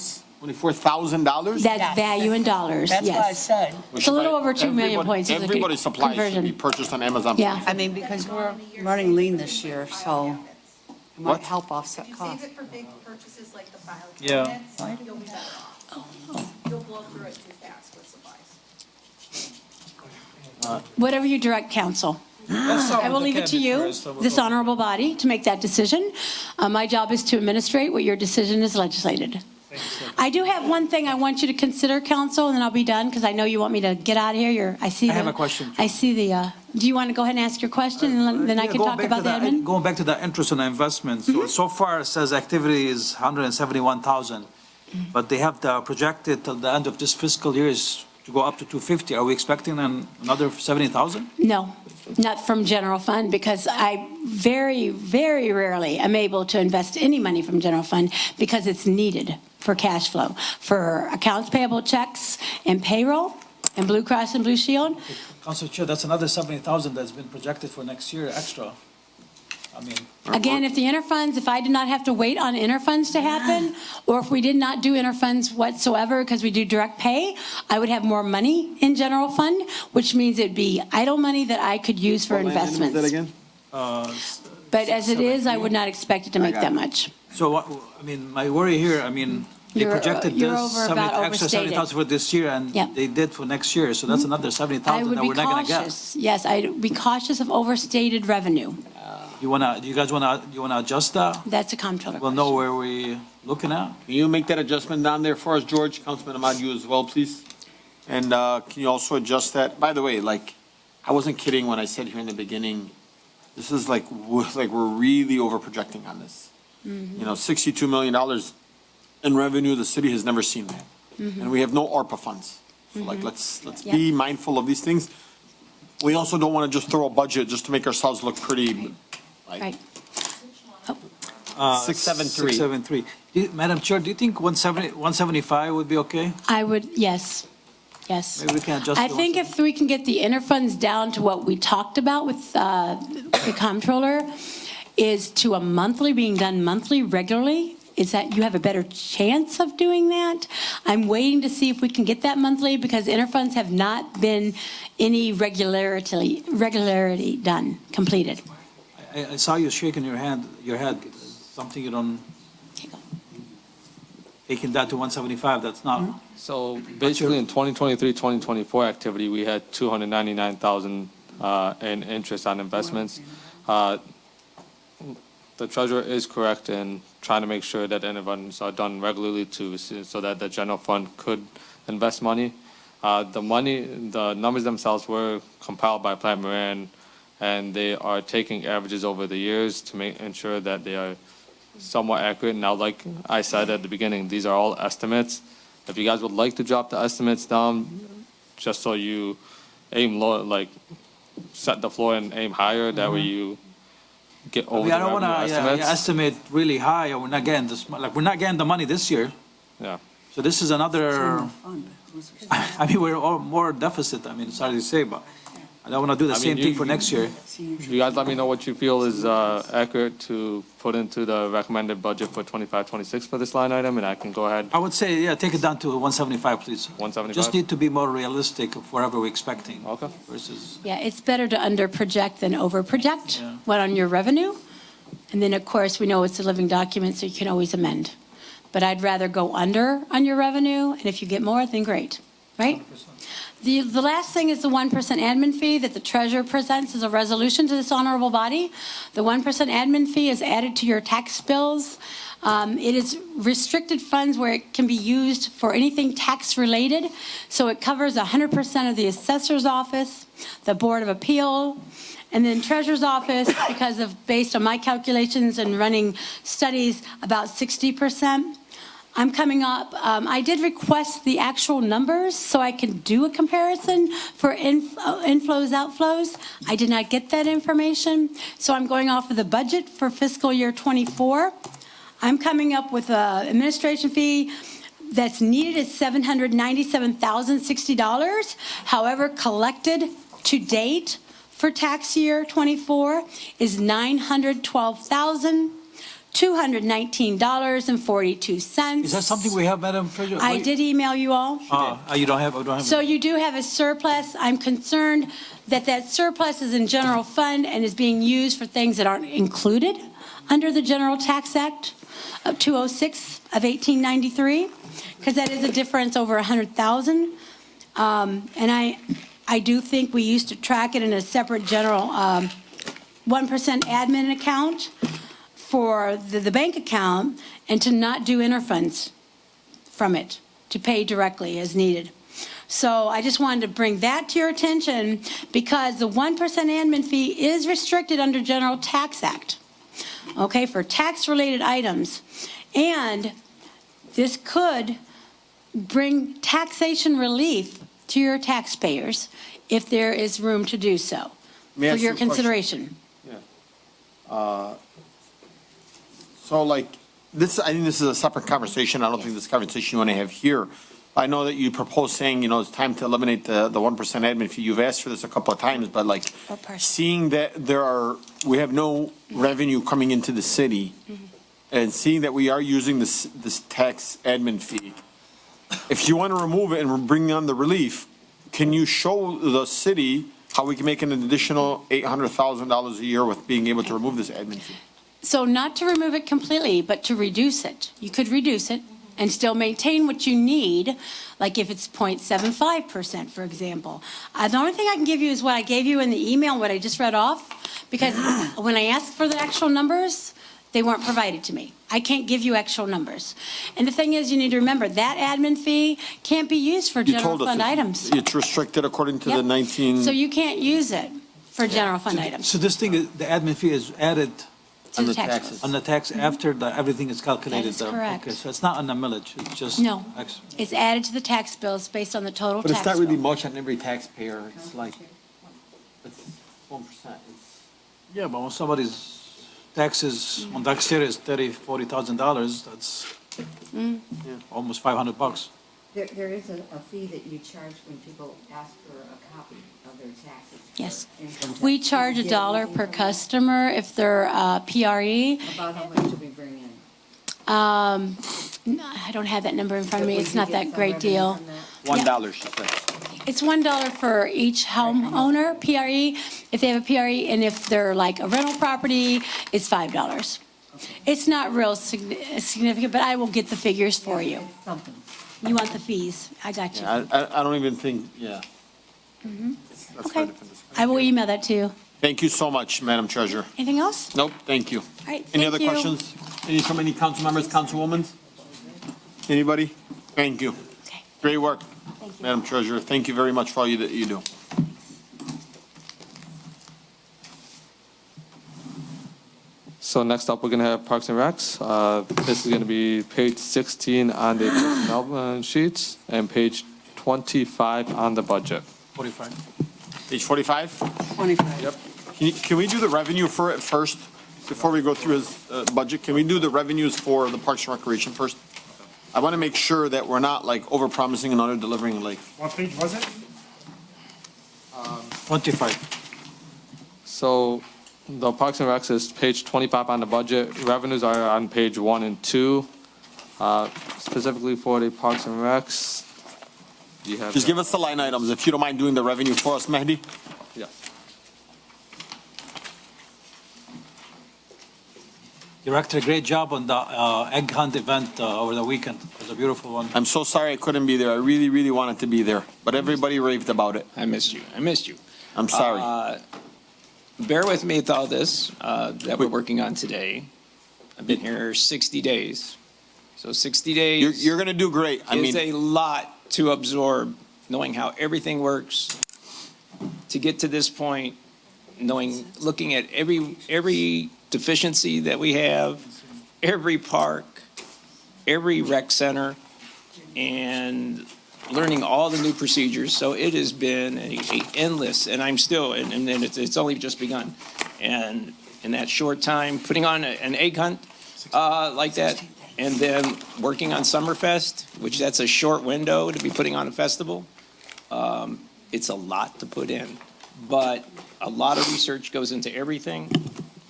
$24,000? That's value in dollars, yes. That's what I said. It's a little over 2 million points. is a good Everybody's supplies should conversion. be purchased on Amazon. Yeah. I mean, because we're running lean this year, so it What? might help offset Save costs. it for big purchases like the file Yeah. cabinets, you'll be better off. You'll blow through it too fast with supplies. Whatever you direct, council. I will leave it to you, this honorable body, to make that decision. My job is to administrate what your decision is legislated. I do have one thing I want you to consider, council, and then I'll be done, because I know you want me to get out of here. I have a question. I see the, do you want to go ahead and ask your question, and then I can talk about the admin? Going back to the interest on investments, so far it says activity is 171,000, but they have the projected till the end of this fiscal year is to go up to 250. Are we expecting another 70,000? No, not from general fund, because I very, very rarely am able to invest any money from general fund because it's needed for cash flow, for accounts payable checks and payroll and Blue Cross and Blue Shield. Council Chair, that's another 70,000 that's been projected for next year extra. I mean, Again, if the interfunds, if I did not have to wait on interfunds to happen, or if we did not do interfunds whatsoever because we do direct pay, I would have more money in general fund, which means it'd be idle money that I could use for investments. That again? But as it is, I would not expect it to make that much. so what, I mean, my worry here, I mean, they You're- projected you're this over about extra overstated. 70,000 for this year, and Yep. they did for next year, so that's another I 70,000 would that be we're not gonna get. cautious. Yes, I'd be cautious of overstated revenue. Do you guys wanna adjust that? That's a comptroller We'll question. know where we looking at. Can you make that adjustment down there for us, George? Councilman Ahmad, you as well, please? And can you also adjust that? By the way, like, I wasn't kidding when I said here in the beginning, this is like we're really over projecting on this. You know, $62 million in revenue, the city has never seen that. And we have no ARPA funds. So like, let's be mindful of these things. We also don't want to just throw a budget just to make ourselves look pretty. Like, Right. 673. 673. Madam Chair, do you think 175 would be okay? I would, yes, yes. Maybe we can adjust. I the think if we can get the interfunds down to what we talked about with the comptroller, is to a monthly, being done monthly, regularly, is that you have a better chance of doing that. I'm waiting to see if we can get that monthly, because interfunds have not been any regularity done, completed. I saw you shaking your head, something you don't, taking that to 175, that's not. So basically in 2023, 2024 activity, we had 299,000 in interest on investments. The treasurer is correct in trying to make sure that interfunds are done regularly so that the general fund could invest money. The numbers themselves were compiled by Plant Moran, and they are taking averages over the years to ensure that they are somewhat accurate. Now, like I said at the beginning, these are all estimates. If you guys would like to drop the estimates down, just so you aim low, like set the floor and aim higher, that way you get over I the don't want revenue to estimates. estimate really high, or we're not getting this, we're not getting the money this year. Yeah. So this is another, Fund. I mean, we're all more deficit, I mean, sorry to say, but I don't want to do the I mean, same thing for next year. You guys let me know what you feel is accurate to put into the recommended budget for 25, 26 for this line item, and I can go ahead. I would say, yeah, take it down to 175, please. 175? Just need to be more realistic of whatever we're expecting. Okay. Versus, Yeah, it's better to under-project than over-project, Yeah. what on your revenue. And then, of course, we know it's a living document, so you can always amend. But I'd rather go under on your revenue, and if you get more, then great, right? The last thing is the 1% admin fee that the treasurer presents as a resolution to this honorable body. The 1% admin fee is added to your tax bills. It is restricted funds where it can be used for anything tax-related. So it covers 100% of the assessor's office, the Board of Appeal, and then treasurer's office, because of, based on my calculations and running studies, about 60%. I'm coming up, I did request the actual numbers so I can do a comparison for inflows, outflows. I did not get that information, so I'm going off of the budget for fiscal year '24. I'm coming up with an administration fee that's needed is $797,060. However, collected to date for tax year '24 is $912,219.42. is that something we have, Madam Treasurer? I did email you all. You don't have. So you do have a surplus. I'm concerned that that surplus is in general fund and is being used for things that aren't included under the General Tax Act of 206 of 1893, because that is a difference over 100,000. And I do think we used to track it in a separate general 1% admin account for the bank account, and to not do interfunds from it, to pay directly as needed. So I just wanted to bring that to your attention, because the 1% admin fee is restricted under General Tax Act, okay, for tax-related items. And this could bring taxation relief to your taxpayers if there is room to do so, May I for ask your you a question? consideration. So like, this, I think this is a separate conversation. I don't think this conversation you want to have here. I know that you proposed saying, you know, it's time to eliminate the 1% admin fee. You've asked for this a couple of times, but like, seeing that we have no revenue coming into the city, and seeing that we are using this tax admin fee, if you want to remove it and bring on the relief, can you show the city how we can make an additional $800,000 a year with being able to remove this admin fee? So not to remove it completely, but to reduce it. You could reduce it and still maintain what you need, like if it's 0.75%, for example. The only thing I can give you is what I gave you in the email, what I just read off, because when I asked for the actual numbers, they weren't provided to me. I can't give you actual numbers. And the thing is, you need to remember, that admin fee can't be used for general fund items. It's restricted according to the Yep. 19. So you can't use it for general fund items. So this thing, the admin fee is added To the taxes. on the tax after everything is calculated? That is correct. Okay, so it's not on the millage, it's just. No. It's added to the tax bills based on the total But tax it's not really bill. much on every taxpayer. It's like, it's 1%. Yeah, but when somebody's taxes on the exterior is $30,000, $40,000, that's Almost $500. There is a fee that you charge when people ask for a copy of their taxes. Yes. Income tax. We charge Do you get $1 anything per from that? customer if they're PRE. About how much do we bring in? No, I don't have that number in front of me. But It's we not do get that some great revenue deal. from that? $1, she said. It's $1 for each homeowner, PRE, if they have a PRE, and if they're like a rental property, it's $5. It's not real significant, but I will get the figures for you. It's something. You want the fees? I got you. Yeah, I don't even think, yeah. That's for a Okay. different discussion. I will email that to you. Thank you so much, Madam Treasurer. Anything else? Nope, thank you. All right, Any thank other you. questions? Any from any council members, councilwoman? Anybody? Thank you. Okay. Great work, Thank you. Madam Treasurer. Thank you very much for all that you do. So next up, we're gonna have Parks and Recs. This is gonna be page 16 on the personnel sheets and page 25 on the budget. 45. Page 45? 25. Yep. Can we do the revenue for it first, before we go through his budget? Can we do the revenues for the Parks and Recreation first? I want to make sure that we're not like over-promising and under-delivering, like, What page was it? 25. So the Parks and Recs is page 25 on the budget. Revenues are on page 1 and 2. Specifically for the Parks and Recs, you have. just give us the line items, if you don't mind doing the revenue for us, Mehdi. Yeah. Director, great job on the egg hunt event over the weekend. It was a beautiful one. I'm so sorry I couldn't be there. I really, really wanted to be there, but everybody raved about it. I missed you. I missed you. I'm sorry. Bear with me with all this that we're working on today. I've been here 60 days. So 60 days. You're going to do great. I is mean, a lot to absorb, knowing how everything works, to get to this point, looking at every deficiency that we have, every park, every rec center, and learning all the new procedures. So it has been a endless, and I'm still, and it's only just begun. And in that short time, putting on an egg hunt like that, and then working on Summerfest, which that's a short window to be putting on a festival. It's a lot to put in, but a lot of research goes into everything.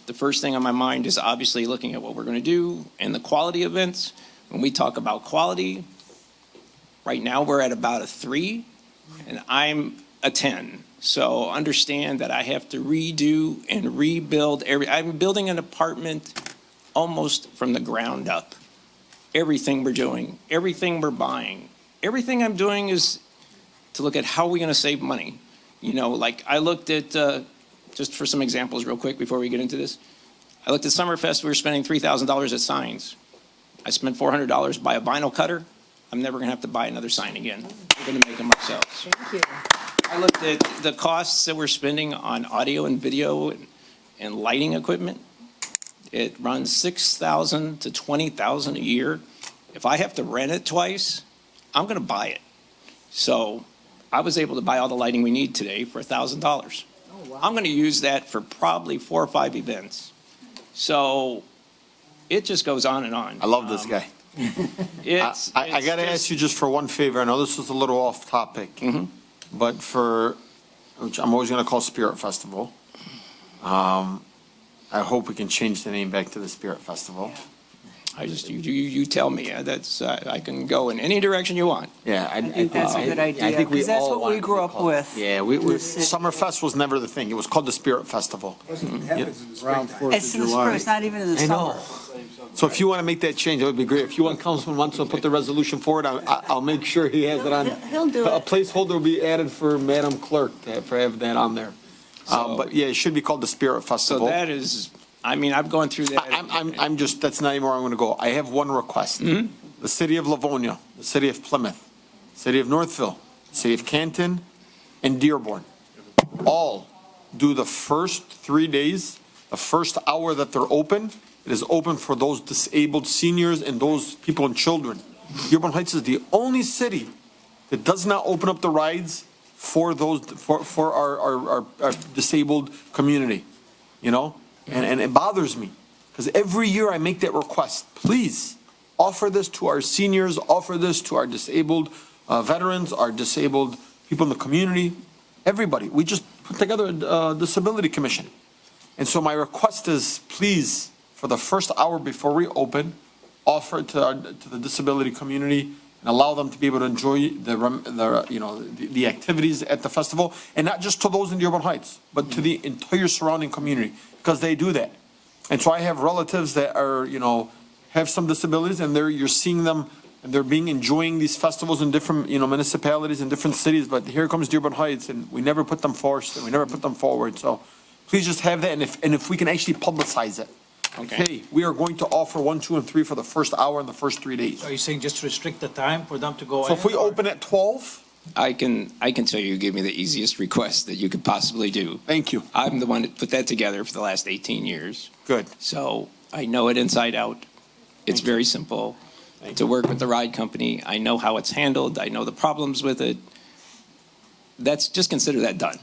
The first thing on my mind is obviously looking at what we're going to do and the quality events. When we talk about quality, right now we're at about a 3, and I'm a 10. So understand that I have to redo and rebuild I'm building an apartment almost from the ground up. Everything we're doing, everything we're buying, everything I'm doing is to look at how we're going to save money. You know, like I looked at, just for some examples real quick before we get into this, I looked at Summerfest, we were spending $3,000 at signs. I spent $400 to buy a vinyl cutter. I'm never going to have to buy another sign again. We're going to make them ourselves. Thank you. I looked at the costs that we're spending on audio and video and lighting equipment. It runs $6,000 to $20,000 a year. If I have to rent it twice, I'm going to buy it. So I was able to buy all the lighting we need today for $1,000. Oh, wow. I'm going to use that for probably 4 or 5 events. So it just goes on and on. I love this guy. I got to ask you just for one favor. I know this is a little off topic, but which I'm always going to call Spirit Festival. I hope we can change the name back to the Spirit Festival. You tell me. That's I can go in any direction you want. Yeah, I think that's a good idea, I think we because that's all what want we it to grew be up called- with. Yeah, Summerfest was never the thing. It was called the Spirit Festival. Around 4th It's of in the spring, July. it's not even in the I know. summer. So if you want to make that change, that would be great. If you want, Councilman wants to put the resolution forward, I'll make sure he has it on. He'll do A it. placeholder will be added for Madam Clerk to have that on there. But yeah, it should be called the Spirit So Festival. that is, I mean, I've gone through that. I'm just, that's not even where I'm going to go. I have one request. The city of Livonia, the city of Plymouth, city of Northville, city of Canton, and Dearborn, all do the first 3 days, the first hour that they're open, it is open for those disabled seniors and those people and children. Dearborn Heights is the only city that does not open up the rides for those, for our disabled community, you know? And it bothers me, because every year I make that request, please, Offer this to our seniors, offer this to our disabled veterans, our disabled people in the community, everybody. We just put together a disability commission. And so my request is, please, for the first hour before we open, offer it to the disability community and allow them to be able to enjoy the activities at the festival, and not just to those in Dearborn Heights, but to the entire surrounding community, because they do that. And so I have relatives that are, have some disabilities, and you're seeing them, and they're enjoying these festivals in different, municipalities in different cities, but here comes Dearborn Heights, and we never put them first, and we never put them forward. So please just have that, and if we can actually publicize it. Okay. Hey, we are going to offer 1, 2, and 3 for the first hour and the first 3 days. Are you saying just restrict the time for them to go in? So if we or- open at 12, I can tell you give me the easiest request that you could possibly do. thank you. I'm the one that put that together for the last 18 years. Good. So I know it inside out. It's very simple to work with the ride company. I know how it's handled. I know the problems with it. Just consider that done.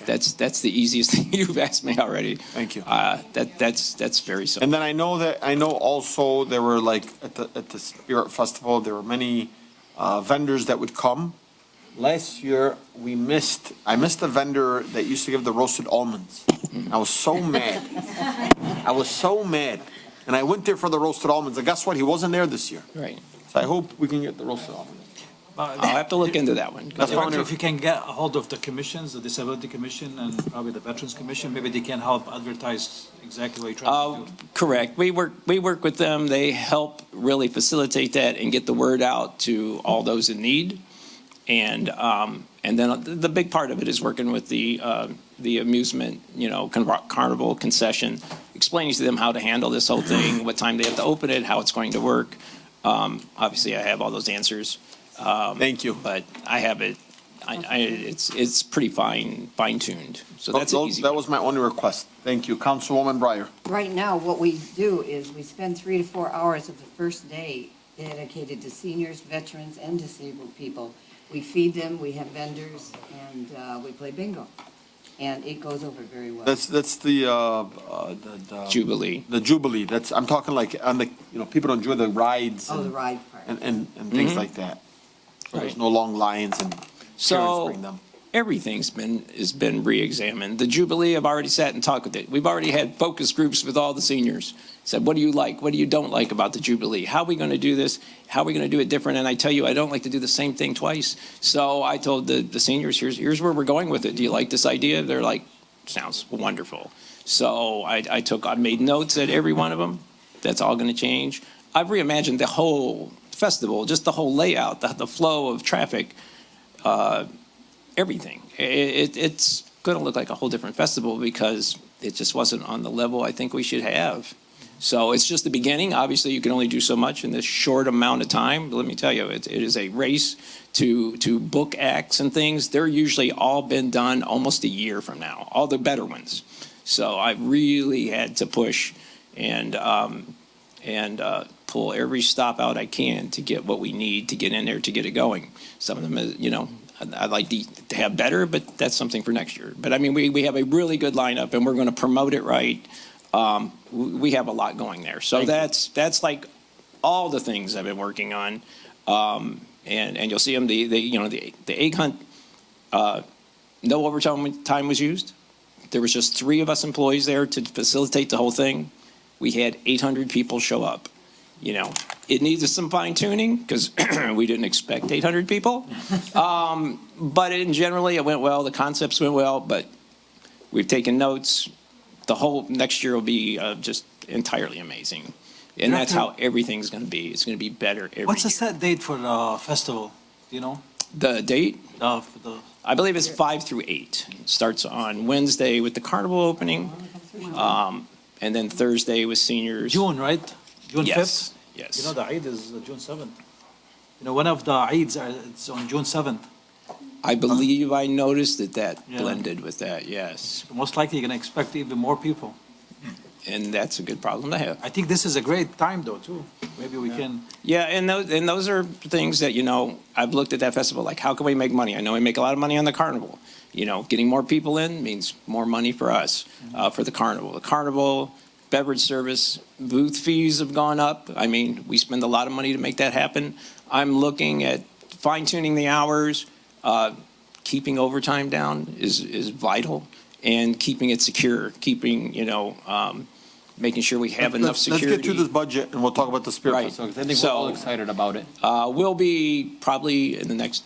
That's the easiest thing you've asked me already. Thank you. That's very simple. And then I know also there were at the Spirit Festival, there were many vendors that would come. Last year, I missed a vendor that used to give the roasted almonds. I was so mad. I was so mad. And I went there for the roasted almonds, and guess what? He wasn't there this year. Right. So I hope we can get the roasted almonds. I'll have to look into that one. Director, if you can get a hold of the commissions, the Disability Commission and probably the Veterans Commission, maybe they can help advertise exactly what you're trying to do. Correct. We work with them. They help really facilitate that and get the word out to all those in need. And then the big part of it is working with the amusement, carnival concession, explaining to them how to handle this whole thing, what time they have to open it, how it's going to work. Obviously, I have all those answers. Thank you. But I have it. It's pretty fine-tuned. So that's an easy. That was my only request. Thank you. Councilwoman Breyer. Right now, what we do is we spend 3 to 4 hours of the first day dedicated to seniors, veterans, and disabled people. We feed them, we have vendors, and we play bingo. And it goes over very well. That's the Jubilee. The Jubilee. I'm talking like on the, people enjoy the rides. Oh, the ride part. And things like that. So there's no long lines and parents bring them. Everything's been re-examined. The Jubilee, I've already sat and talked with it. We've already had focus groups with all the seniors. Said, what do you like? What do you don't like about the Jubilee? How are we going to do this? How are we going to do it different? And I tell you, I don't like to do the same thing twice. So I told the seniors, here's where we're going with it. Do you like this idea? They're like, sounds wonderful. So I made notes at every one of them. That's all going to change. I've reimagined the whole festival, just the whole layout, the flow of traffic, everything. It's going to look like a whole different festival because it just wasn't on the level I think we should have. So it's just the beginning. Obviously, you can only do so much in this short amount of time. But let me tell you, it is a race to book acts and things. They're usually all been done almost a year from now, all the better ones. So I really had to push and pull every stop out I can to get what we need to get in there to get it going. Some of them, I'd like to have better, but that's something for next year. But I mean, we have a really good lineup, and we're going to promote it right. We have a lot going there. So that's like all the things I've been working on. And you'll see them, the egg hunt, no overtime was used. There was just 3 of us employees there to facilitate the whole thing. We had 800 people show up. It needed some fine tuning because we didn't expect 800 people. But generally it went well. The concepts went well, but we've taken notes. The whole next year will be just entirely amazing. And that's how everything's going to be. It's going to be better every What's the year. set date for the festival? Do you know? The date? For the I believe it's 5 through 8. It starts on Wednesday with the carnival opening. And then Thursday with seniors. June, right? June 5th? Yes, yes. The Eid is June 7th. One of the Eids, it's on June 7th. I believe I noticed that Yeah. blended with that, yes. Most likely you're going to expect even more people. And that's a good problem to have. I think this is a great time though, too. Maybe we can, Yeah, and those are things that, I've looked at that festival, like how can we make money? I know we make a lot of money on the carnival. Getting more people in means more money for us, for the carnival. The carnival beverage service booth fees have gone up. I mean, we spend a lot of money to make that happen. I'm looking at fine tuning the hours, keeping overtime down is vital, and keeping it secure, keeping, making sure we have enough security. Let's get through this budget and we'll talk about the Spirit Right. Festival, 'cause I think we're all excited about it. We'll be probably in the next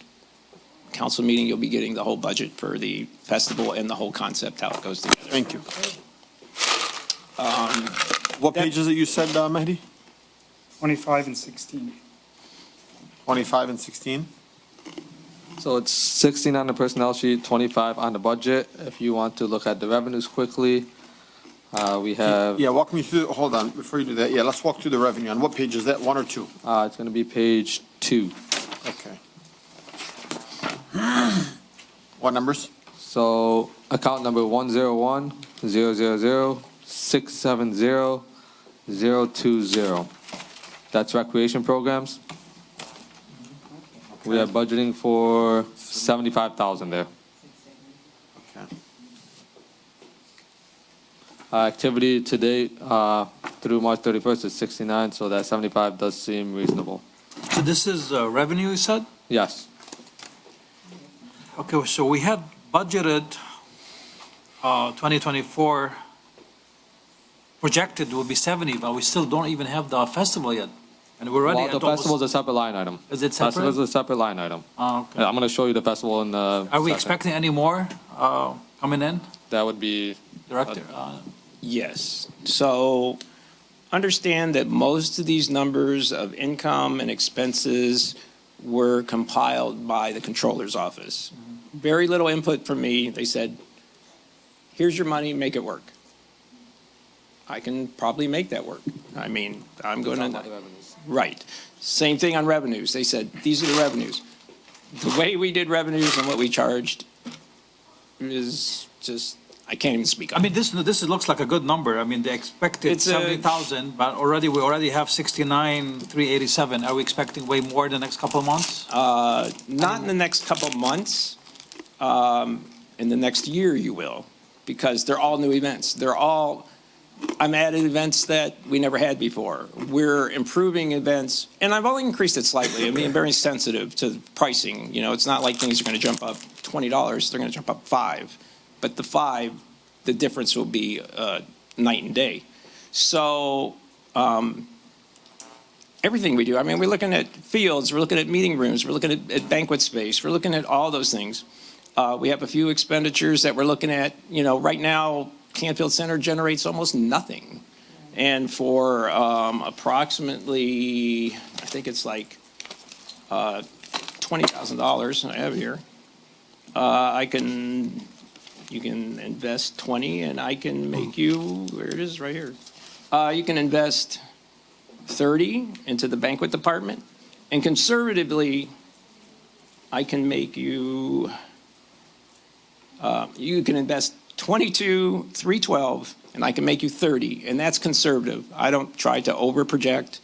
council meeting, you'll be getting the whole budget for the festival and the whole concept, how it goes together. Thank you. What page is it you said, Mehdi? 25 and 16. 25 and 16? So it's 16 on the personnel sheet, 25 on the budget. If you want to look at the revenues quickly, we have, Yeah, walk me through, hold on, before you do that, yeah, let's walk through the revenue. On what page is that, 1 or 2? it's going to be page 2. Okay. What numbers? So account number 101-000-670-020. That's recreation programs. We are budgeting for 75,000 there. Okay. Activity to date, through March 31st is 69, so that 75 does seem reasonable. So this is revenue, you said? Yes. Okay, so we had budgeted 2024, projected will be 70, but we still don't even have the festival yet. And we're already Well, at the almost. festival is a separate line item. Is it Festival is separate? a separate line item. Oh, okay. Yeah, I'm going to show you the festival in the. Are we second. expecting any more coming in, That would be. Director? Yes. So understand that most of these numbers of income and expenses were compiled by the controller's office. Very little input from me. They said, here's your money, make it work. I can probably make that work. I mean, I'm going to. Right. Same thing on revenues. They said, these are the revenues. The way we did revenues and what we charged is just, I can't even speak I on it. mean, this looks like a good number. I mean, they expected It's a- 70,000, but we already have 69,387. Are we expecting way more in the next couple of months? Not in the next couple of months. In the next year, you will, because they're all new events. I'm adding events that we never had before. We're improving events, and I've only increased it slightly. I'm being very sensitive to pricing. It's not like things are going to jump up $20. They're going to jump up $5. But the difference will be night and day. So everything we do, I mean, we're looking at fields, we're looking at meeting rooms, we're looking at banquet space, we're looking at all those things. We have a few expenditures that we're looking at. Right now, Canfield Center generates almost nothing. And for approximately, I think it's like $20,000, I have it here, you can invest 20 and I can make you, where it is, right here. You can invest 30 into the banquet department, and conservatively, I can make you, you can invest 22, 312, and I can make you 30, and that's conservative. I don't try to over-project.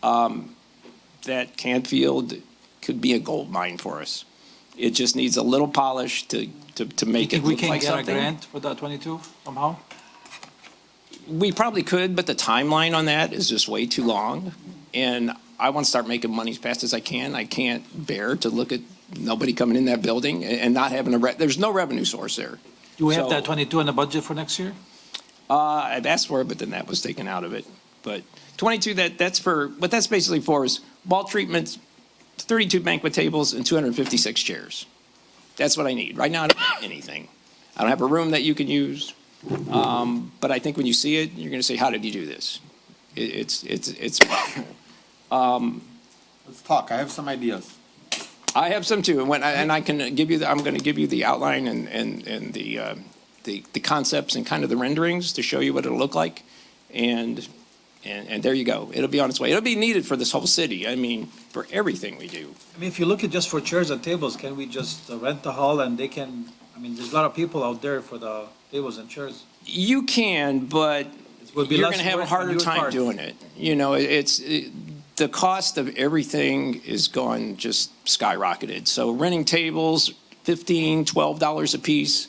That Canfield could be a gold mine for us. It just needs a little polish to make it We look can like get a something. grant for that 22 somehow? We probably could, but the timeline on that is just way too long. And I want to start making money as fast as I can. I can't bear to look at nobody coming in that building and not having there's no revenue source there. Do we have So- that 22 in the budget for next year? I've asked for it, but then that was taken out of it. But 22, that's for, what that's basically for is ball treatments, 32 banquet tables, and 256 chairs. That's what I need. Right now, I don't have anything. I don't have a room that you can use. But I think when you see it, you're going to say, how did you do this? It's Let's talk, I have some ideas. I have some too, and I can give you, I'm going to give you the outline and the concepts and kind of the renderings to show you what it'll look like. And there you go. It'll be on its way. It'll be needed for this whole city. I mean, for everything we do. I mean, if you look at just for chairs and tables, can we just rent the hall and they can, I mean, there's a lot of people out there for the tables and chairs. You can, but It would be you're less going to have a work on harder your time part. doing it. The cost of everything is gone just skyrocketed. So renting tables, $15, $12 a piece.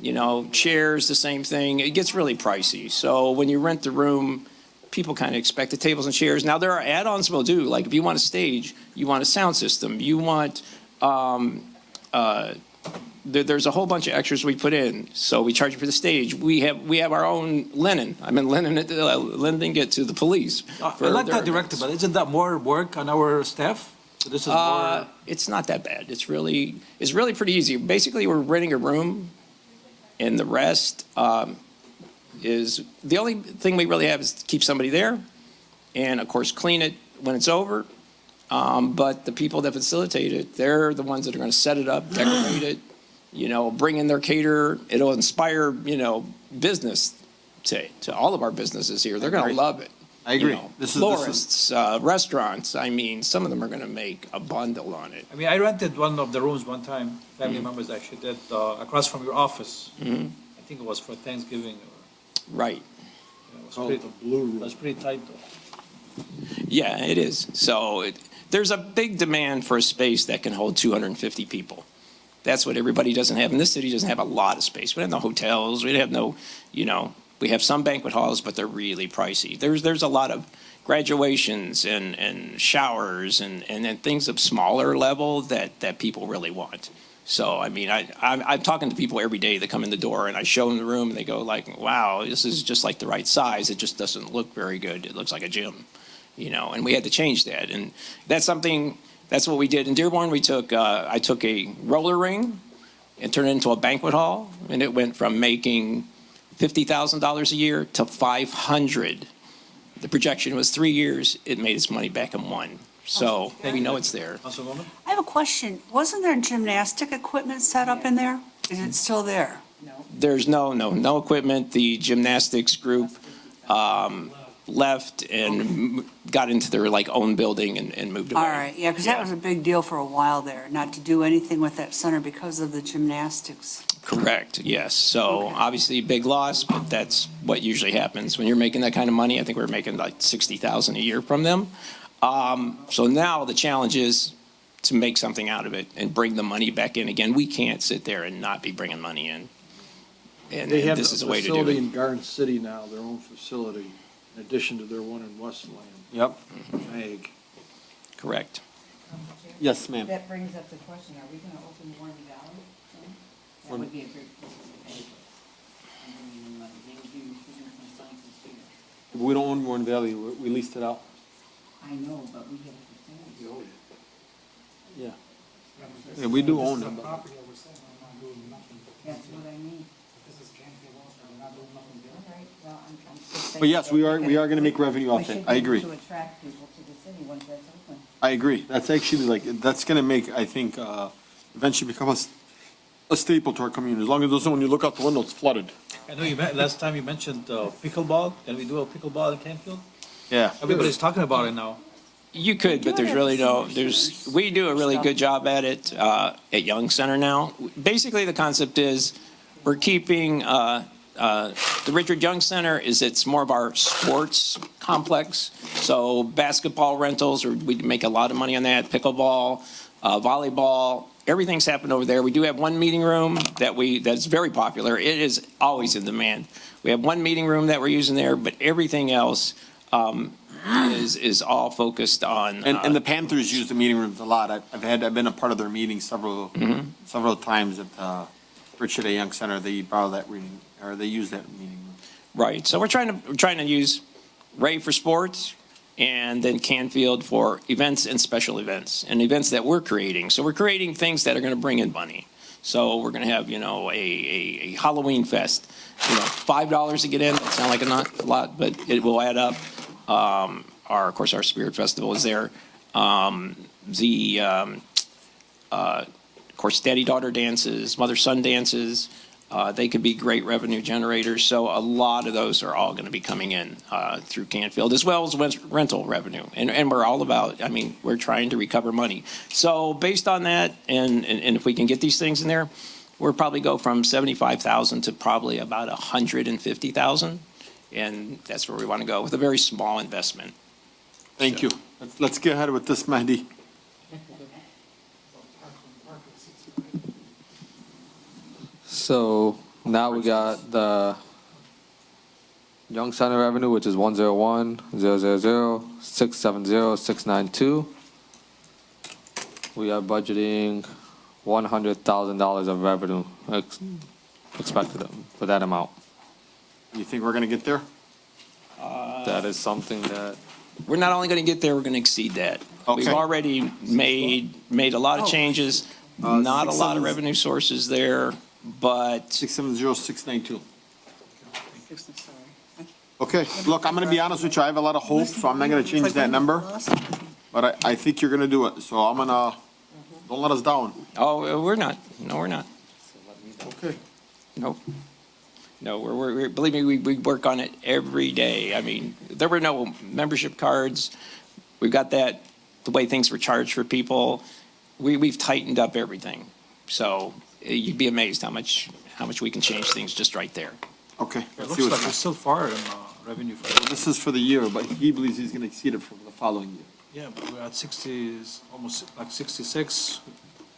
You know, chairs, the same thing. It gets really pricey. So when you rent the room, people kind of expect the tables and chairs. Now, there are add-ons we'll do, like if you want a stage, you want a sound system, you want, there's a whole bunch of extras we put in. So we charge you for the stage. We have our own linen. I mean, lending it to the police. I like that directive, but isn't that more work on our staff? So this is more. It's not that bad. It's really pretty easy. Basically, we're renting a room, and the rest is the only thing we really have is to keep somebody there, and of course clean it when it's over. But the people that facilitate it, they're the ones that are going to set it up, decorate it, you know, bring in their caterer. It'll inspire, you know, business to all of our businesses here. They're going to love it. I agree. You know, This is florists, restaurants. I mean, some of them are going to make a bundle on it. I mean, I rented one of the rooms one time, family members actually did, across from your office. Mm-hmm. I think it was for Thanksgiving. Right. It was pretty, it was pretty tight though. Yeah, it is. So there's a big demand for a space that can hold 250 people. That's what everybody doesn't have. And this city doesn't have a lot of space. We have no hotels. We have no, you know, we have some banquet halls, but they're really pricey. There's a lot of graduations and showers and things of smaller level that people really want. So, I mean, I'm talking to people every day that come in the door, and I show them the room, and they go like, wow, this is just like the right size. It just doesn't look very good. It looks like a gym, you know, and we had to change that. And that's what we did. In Dearborn, I took a roller ring and turned it into a banquet hall, and it went from making $50,000 a year to $500,000. The projection was 3 years. It made its money back in one. So we know it's there. Councilwoman? I have a question. Wasn't there gymnastic equipment set up in there? Is it still there? There's no equipment. The gymnastics group left and got into their like own building and moved away. All right, yeah, because that was a big deal for a while there, not to do anything with that center because of the gymnastics. Correct, yes. So obviously big loss, but that's what usually happens when you're making that kind of money. I think we're making like $60,000 a year from them. So now the challenge is to make something out of it and bring the money back in again. We can't sit there and not be bringing money in. And They have this is a way to do facility it. in Garden City now, their own facility, in addition to their one in Westland. Yep. Ag. Correct. Yes, ma'am. That brings up the question, are we gonna open Warren Valley? That would be a great place to pay for. And bringing in money. They would be receiving some funds and students. We don't own Warren Valley, we leased it out. I know, but we have a facility. Yeah. Yeah, we do own it. That's what I mean. All right, well, I'm just saying. But yes, we are gonna make revenue off it. I agree. We should be able to attract people to the city once that's open. I agree. That's actually like, that's gonna make, I think, eventually become a staple to our community. As long as doesn't, when you look out the window, it's flooded. I know last time you mentioned pickleball. Can we do a pickleball in Canfield? Yeah. Everybody's talking about it now. You could, but there's really we do a really good job at it at Young Center now. Basically, the concept is we're keeping the Richard Young Center it's more of our sports complex. So basketball rentals, we make a lot of money on that, pickleball, volleyball, everything's happened over there. We do have one meeting room that's very popular. It is always in demand. We have one meeting room that we're using there, but everything else is all focused on. And the Panthers use the meeting rooms a lot. I've been a part of their meetings several times at Richard A. Young Center. They borrow that reading, or they use that meeting room. Right. So we're trying to use Ray for sports and then Canfield for events and special events and events that we're creating. So we're creating things that are going to bring in money. So we're going to have, a Halloween fest, $5 to get in. That sounds like a lot, but it will add up. Of course, our Spirit Festival is there. Of course, daddy-daughter dances, mother-son dances. They could be great revenue generators. So a lot of those are all going to be coming in through Canfield, as well as rental revenue. And we're all about, we're trying to recover money. So based on that, and if we can get these things in there, we'll probably go from 75,000 to probably about 150,000. And that's where we want to go with a very small investment. Thank you. Let's get ahead with this, Mahdi. So Now we got the Young Center revenue, which is 101,000,670,692. We are budgeting $100,000 of revenue expected for that amount. You think we're gonna get there? That is something that, We're not only going to get there, we're going to exceed that. We've Okay. already made a lot of changes, not a lot of 670 revenue sources there, but 670,692. Okay, look, I'm gonna be honest with you, I have a lot of hope, so I'm not gonna change that number, but I think you're gonna do it, so I'm gonna, don't let us down. oh, we're not. No, we're not. Okay. Nope. No, believe me, we work on it every day. I mean, there were no membership cards. We've got that, the way things were charged for people. We've tightened up everything. So you'd be amazed how much we can change things just right there. Okay. It let's looks see like what's we're still far in revenue for Well, this is for the year, but he believes he's gonna exceed it for the following year. Yeah, but we're at 60, almost like 66.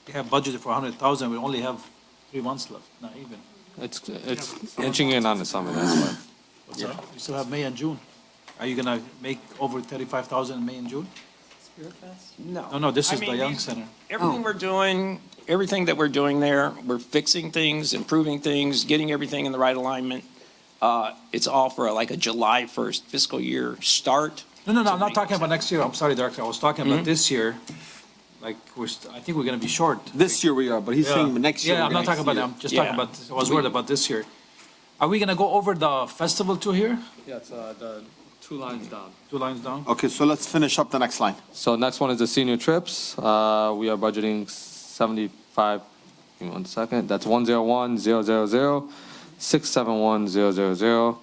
We have budgeted for 100,000. We only have 3 months left, not even. it's inching in on the summer, that's why. What's that? We still have May and June. Are you gonna make over 35,000 in May and June? No, this I is the mean, Young Center. Everything that we're doing there, we're fixing things, improving things, getting everything in the right alignment. It's all for like a July 1st fiscal year start. No, I'm not talking about next year. I'm sorry, Director. I was talking about this year. Like, I think we're gonna be short. This year we are, but he's saying next year. Yeah, we're I'm not gonna talking about, exceed I'm just talking Yeah. about, I was worried about this year. Are we gonna go over the festival too here? Yeah, it's the 2 lines down. 2 lines down? it. Okay, so let's finish up the next line. So next one is the senior trips. We are budgeting 75, give me 1 second. That's 101,000,671,000.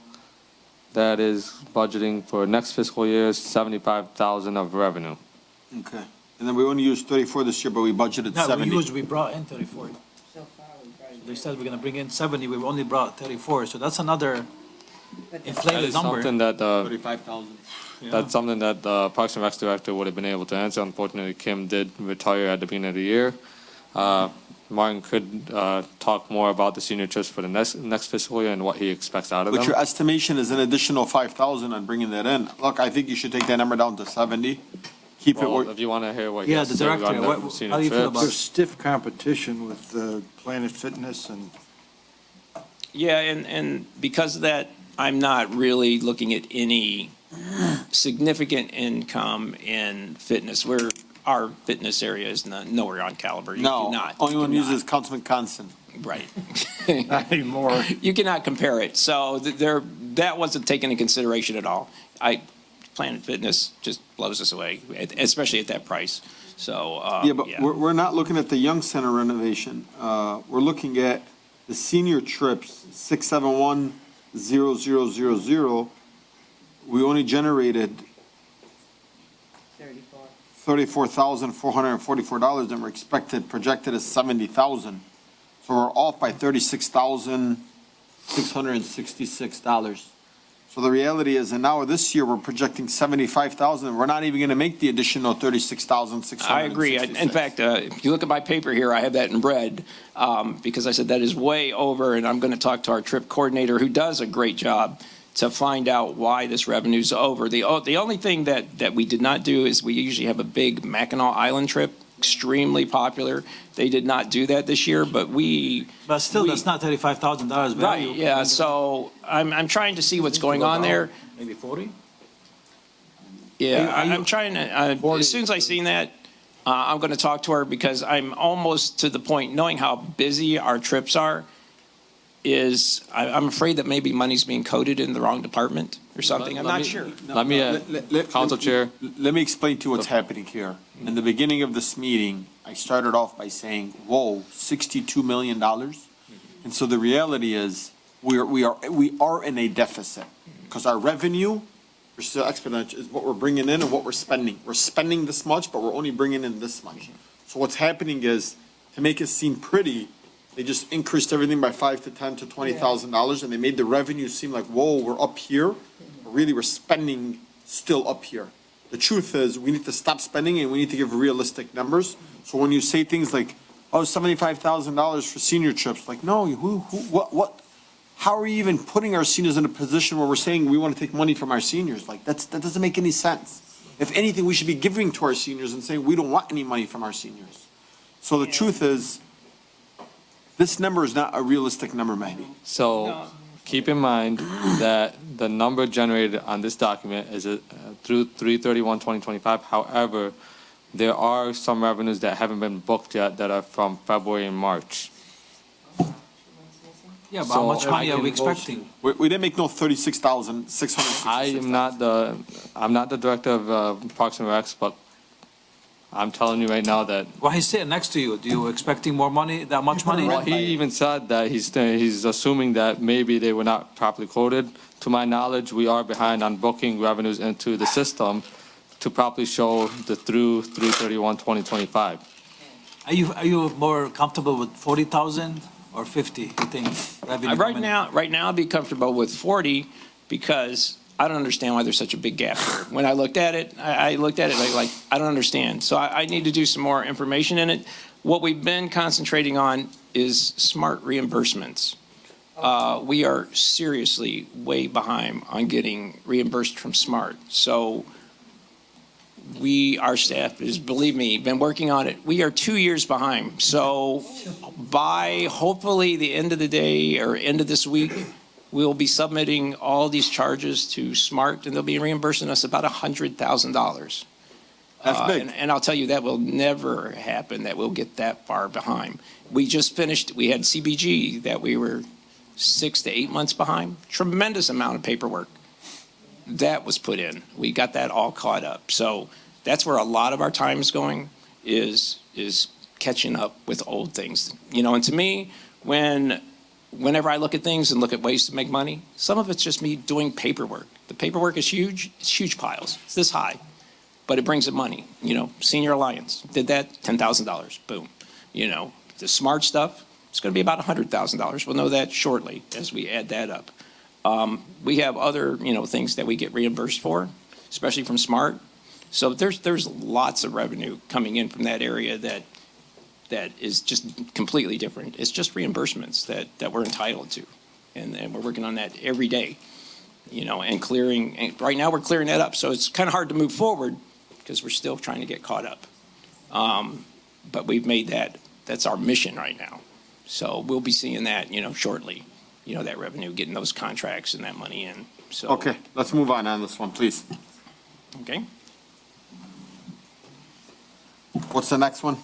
That is budgeting for next fiscal year, 75,000 of revenue. Okay. And then we only used 34 this year, but we budgeted No, 70. we brought in 34. They said we're gonna bring in 70, we've only brought 34, so that's another That inflated is number. something that, 35,000. that's something that the Parks and Rec director would have been able to answer. Unfortunately, Kim did retire at the beginning of the year. Martin could talk more about the senior trips for the next fiscal year and what he expects out of But your them. estimation is an additional 5,000 on bringing that in. Look, I think you should take that number down to 70. Keep it Well, where, if you want to hear what he Yeah, has to the say director, regarding what- the senior how do you feel trips. about There's stiff competition with Planet Fitness and Yeah, and because of that, I'm not really looking at any significant income in fitness. Our fitness area is nowhere on caliber. You no, cannot- only one cannot. uses Councilman Constant. Right. not anymore. You cannot compare it. So that wasn't taken into consideration at all. Planet Fitness just blows us away, especially at that price. So, Yeah, but we're not looking at the Young Center renovation. We're looking at the senior trips, 671,000. We only generated $34,444, and we're projected as 70,000. So we're off by $36,666. So the reality is, and now this year, we're projecting 75,000, we're not even gonna make the additional 36,666. I agree. In fact, if you look at my paper here, I have that in red, because I said that is way over, and I'm going to talk to our trip coordinator, who does a great job, to find out why this revenue's over. The only thing that we did not do is we usually have a big Mackinac Island trip, extremely popular. They did not do that this year, but But still, that's not $35,000 value. Right, yeah, so I'm trying to see what's going on there. Maybe 40? Yeah, Are you- I'm trying to, as soon as I seen that, I'm going to talk to her, because I'm almost to the point, knowing how busy our trips are, I'm afraid that maybe money's being coded in the wrong department or something. I'm not sure. Let me, Council Chair. Let me explain to you what's happening here. In the beginning of this meeting, I started off by saying, whoa, $62 million? And so the reality is, we are in a deficit, because our revenue, we're still exponential, is what we're bringing in and what we're spending. We're spending this much, but we're only bringing in this much. So what's happening is, to make it seem pretty, they just increased everything by $5,000 to $10,000 to $20,000, and they made the revenue seem like, whoa, we're up here. But really, we're spending still up here. The truth is, we need to stop spending, and we need to give realistic numbers. So when you say things like, oh, $75,000 for senior trips, like, no, what? how are we even putting our seniors in a position where we're saying we want to take money from our seniors? Like, that doesn't make any sense. If anything, we should be giving to our seniors and saying we don't want any money from our seniors. So the truth is, this number is not a realistic number, Mahdi. So keep in mind that the number generated on this document is through 3/31/2025. However, there are some revenues that haven't been booked yet that are from February and March. Yeah, but how much So money I are we can- expecting? We didn't make no 36,666. I'm not the director of Parks and Recs, but I'm telling you right now that, Well, he's sitting next to you. Do you expecting more money, that much money? well, he even said that he's assuming that maybe they were not properly quoted. To my knowledge, we are behind on booking revenues into the system to properly show the through 3/31/2025. Are you more comfortable with 40,000 or 50, you think? revenue Right coming in? now, I'd be comfortable with 40 because I don't understand why there's such a big gap here. When I looked at it, I looked at it like, I don't understand. So I need to do some more information in it. What we've been concentrating on is smart reimbursements. We are seriously way behind on getting reimbursed from SMART. So our staff is, believe me, been working on it. We are 2 years behind. So by hopefully the end of the day or end of this week, we'll be submitting all these charges to SMART and they'll be reimbursing us about $100,000. That's big. And I'll tell you, that will never happen, that we'll get that far behind. We just finished, we had CBG that we were 6 to 8 months behind. Tremendous amount of paperwork that was put in. We got that all caught up. So that's where a lot of our time is going, is catching up with old things. You know, and to me, whenever I look at things and look at ways to make money, some of it's just me doing paperwork. The paperwork is huge. It's huge piles. It's this high, but it brings in money. You know, Senior Alliance did that, $10,000. Boom. You know, the SMART stuff, it's going to be about $100,000. We'll know that shortly as we add that up. We have other, things that we get reimbursed for, especially from SMART. So there's lots of revenue coming in from that area that is just completely different. It's just reimbursements that we're entitled to. And we're working on that every day, and clearing. And right now we're clearing that up. So it's kind of hard to move forward because we're still trying to get caught up. But we've made that's our mission right now. So we'll be seeing that, shortly, that revenue, getting those contracts and that money in. So. Okay, let's move on this one, please. Okay. What's the next one?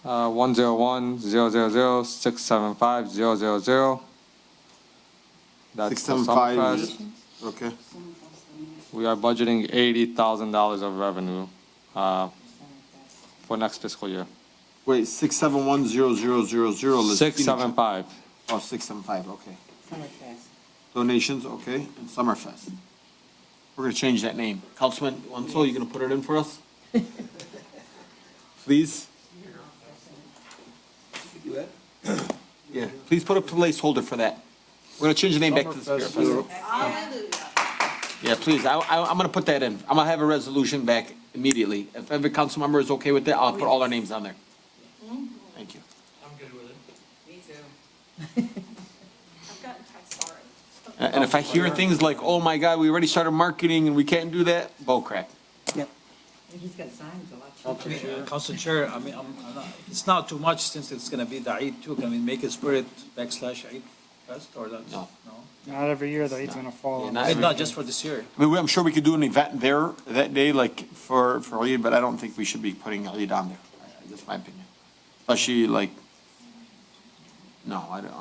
101-000-675-000. That's the 675. Summerfest. Okay. We are budgeting $80,000 of revenue for next fiscal year. Wait, 6710000. 675. Oh, 675, okay. Summerfest. Donations, okay, and Summerfest. We're gonna change that name. Councilman Wansel, you gonna put it in for us? Please? Yeah, please put a placeholder for that. We're gonna change the name back to the Spirit Festival. Yeah, please, I'm gonna put that in. I'm gonna have a resolution back immediately. If every council member is okay with that, I'll put all our names on there. Thank you. I'm good with it. Me too. I've gotten texts already. And if I hear things like, oh my God, we already started marketing and we can't do that, bull crap. He's got signs a lot cheaper. Council Chair, I'm not, it's not too much since it's gonna be the Eid too. Can we make it Spirit / Eid Fest or that's? No. Not every year, though, it's gonna fall. on not the every- Not just for this year. I mean, I'm sure we could do an event there that day, like for Eid, but I don't think we should be putting Eid on there. That's my opinion. Especially like, no, I don't.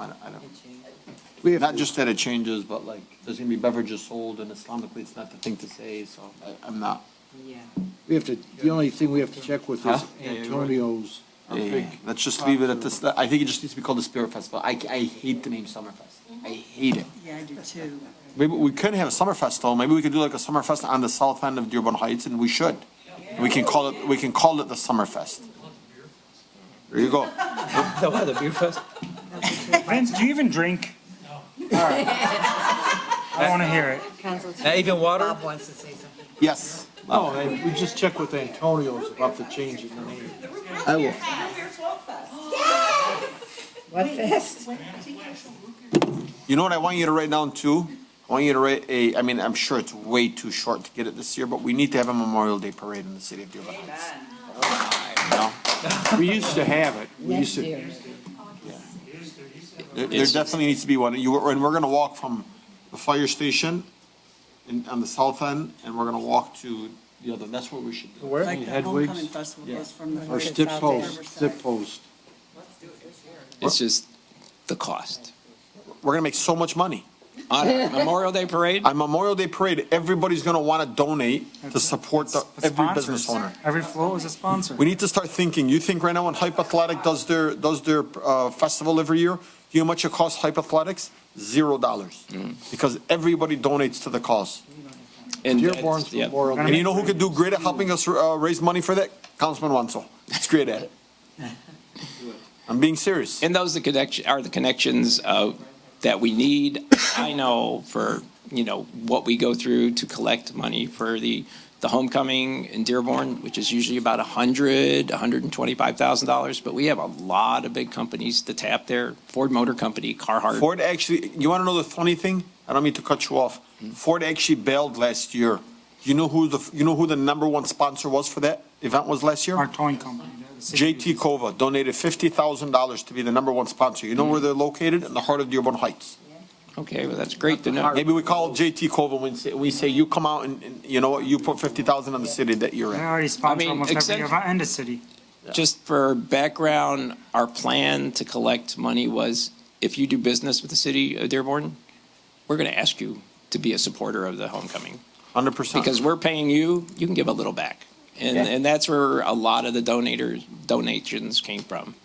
Not just that it changes, but like, there's gonna be beverages sold and Islamically, it's not the thing to say, so I'm not. Yeah. We have to, the only thing we have to check with is Huh? Yeah, you're right. Antonio's. Our Yeah, big let's just leave it at this. I think it just needs to be called the Spirit Festival. I hate the name Summerfest. I hate it. Yeah, I do too. Maybe we could have a Summerfest though. Maybe we could do like a Summerfest on the south end of Dearborn Heights, and we should. And we can call it the Summerfest. There you go. The beer fest? Vince, do you even drink? No. All right. I wanna hear it. Council Even water? Bob wants to say something. Yes. No, and we just check with Antonio's about the change in the name. I will. What fest? You know what I want you to write down too? I want you to write I mean, I'm sure it's way too short to get it this year, but we need to have a Memorial Day parade in the city of Dearborn Heights. You know? We used to have it. We used Next to, year. There definitely needs to be one. And we're gonna walk from the fire station on the south end, and we're gonna walk to the other, that's what we should do. Where? Like the Hedwig's? homecoming festival goes from the. or first stip south post, Riverside. stip post. It's just the cost. We're gonna make so much money. On a Memorial Day parade, On Memorial Day parade, everybody's gonna wanna donate to support every business Sponsors. owner. Every float is a sponsor. We need to start thinking, you think right now when Hype Athletic does their festival every year, you know how much it costs Hype Athletics? $0. Because everybody donates to the cause. and Dearborn's that's- yeah. Memorial And you know who could do great at helping us raise money for that? Councilman Wanso. He's great at it. I'm being serious. And those are the connections that we need. I know for, what we go through to collect money for the homecoming in Dearborn, which is usually about $125,000, but we have a lot of big companies to tap there. Ford Motor Company, Carhartt. Ford actually, you wanna know the funny thing? I don't mean to cut you off. Ford actually bailed last year. You know who the number one sponsor was for that event was last year? Our towing company. the city. JT Kova donated $50,000 to be the number one sponsor. You know where they're located? In the heart of Dearborn Heights. Okay, well, that's great to know. Maybe we call JT Kova when we say, you come out and you know what, you put 50,000 on the city that you're They in. already sponsor mean, almost every except- event in the city. Just for background, our plan to collect money was, if you do business with the city of Dearborn, we're going to ask you to be a supporter of the homecoming. 100%. Because we're paying you, you can give a little back. And that's where a lot of the donations came from.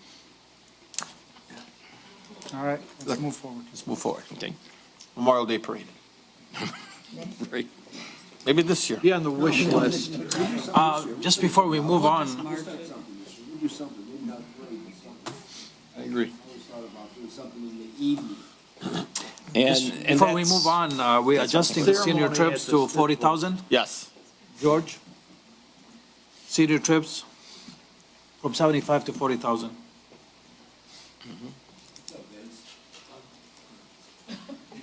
All right, let's move forward. Let's move forward. Okay, Memorial Day Parade. great. Maybe this year. Be on the wish list. Just before we move on, I agree. And before we that's- move on, we're adjusting the senior trips to 40,000. Yes. George? Senior trips from 75 to 40,000.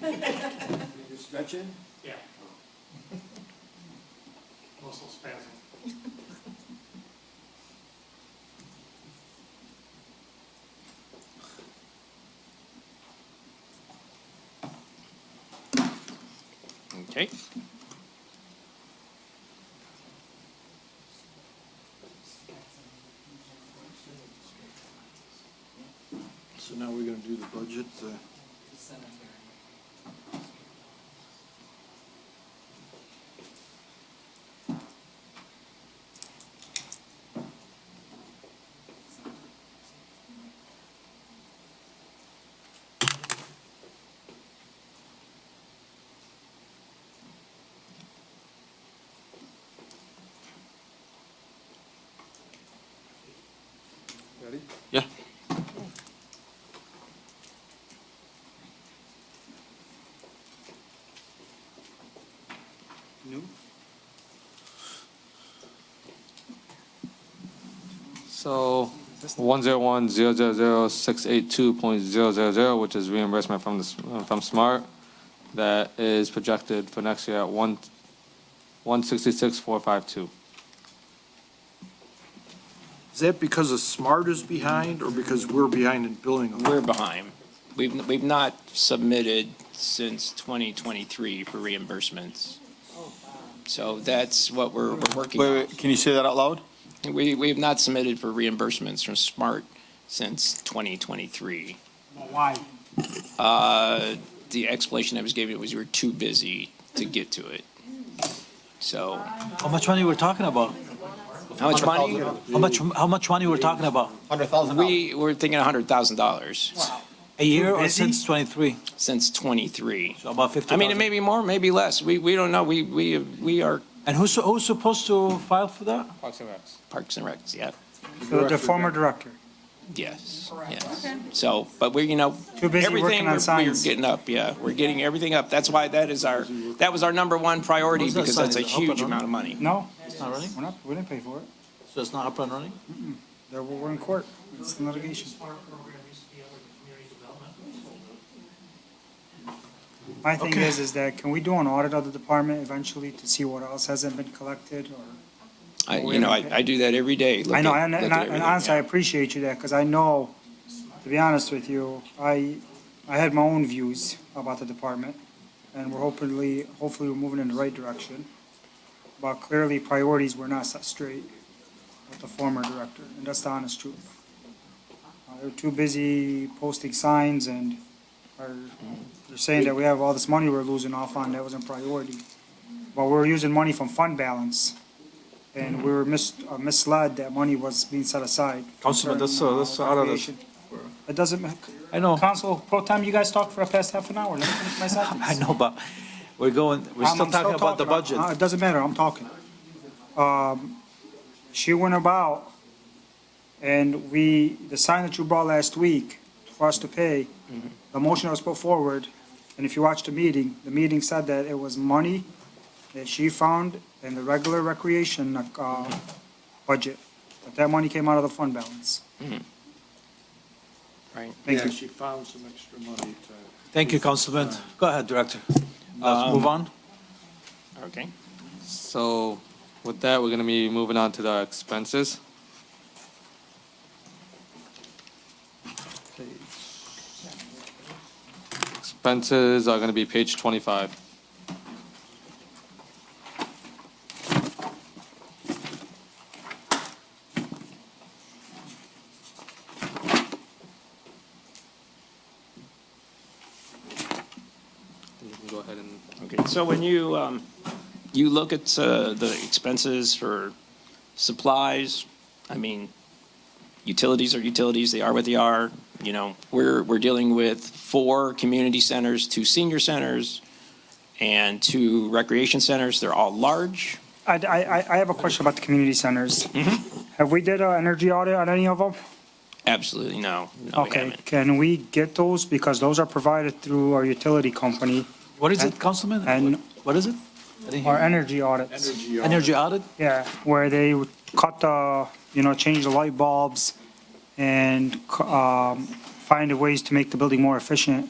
You're stretching? Yeah. Muscle spasm. Okay. So now we're gonna do the budget. Ready? Yeah. So 101,000,682.000, which is reimbursement from Smart, that is projected for next year at 166,452. Is that because the Smart is behind or because we're behind in billing them? We're behind. We've not submitted since 2023 for reimbursements. So that's what we're working on. Wait, can you say that out loud? We have not submitted for reimbursements from Smart since 2023. Why? The explanation I was giving was we were too busy to get to it. So, How much money we're talking about? how much money? How much money we're talking about? $100,000. We were thinking $100,000 A year or busy? since 23? since 23. So about 50,000. I mean, it may be more, maybe less. We don't know. We are And who's supposed to file for that? Parks and Recs. Parks and Recs, yeah. The former director. Yes, yes. So, but we're, Too busy everything working on we're signs. getting up, yeah. We're getting everything up. That's why that was our number one priority, What's that because sign? that's a Is it up and huge running? amount of money. No, It's not running? we didn't pay for it. So it's not up and running? We're in court. It's in litigation. My thing Okay. is that can we do an audit of the department eventually to see what else hasn't been collected or? I do that every day. I know, and look at and everything, honestly, I yeah. appreciate you that, because I know, to be honest with you, I had my own views about the department, and we're hopefully we're moving in the right direction. But clearly priorities were not set straight with the former director, and that's the honest truth. They're too busy posting signs and they're saying that we have all this money we're losing off on, that wasn't priority. But we're using money from fund balance, and we were misled that money was being set aside. Councilman, that's out of this. Recreation. It doesn't, I know, Council, pro time, you guys talked for the past half an hour, let me finish my sentence. I know, but we're still I'm talking about the budget. It doesn't matter, I'm talking. She went about, and the sign that you brought last week for us to pay, the motion that was put forward, and if you watched the meeting said that it was money that she found in the regular recreation, budget, but that money came out of the fund balance. Right. Thank Yeah, you. she found some extra money to. Thank you, Councilman. Go ahead, Director. Let's move on. Okay. So with that, we're gonna be moving on to the expenses. Expenses are gonna be page 25. You can go ahead and Okay, so when you look at the expenses for supplies, I mean, utilities are utilities, they are what they are. You know, we're dealing with 4 community centers, 2 senior centers, and 2 recreation centers. They're all large. I have a question about the community centers. Have we did an energy audit on any of them? Absolutely, no, we Okay, haven't. can we get those, because those are provided through our utility company, What is it, Councilman? and What is it? I didn't hear our you. energy audits. Energy audit? Yeah, where they would cut the, change the light bulbs and find ways to make the building more efficient.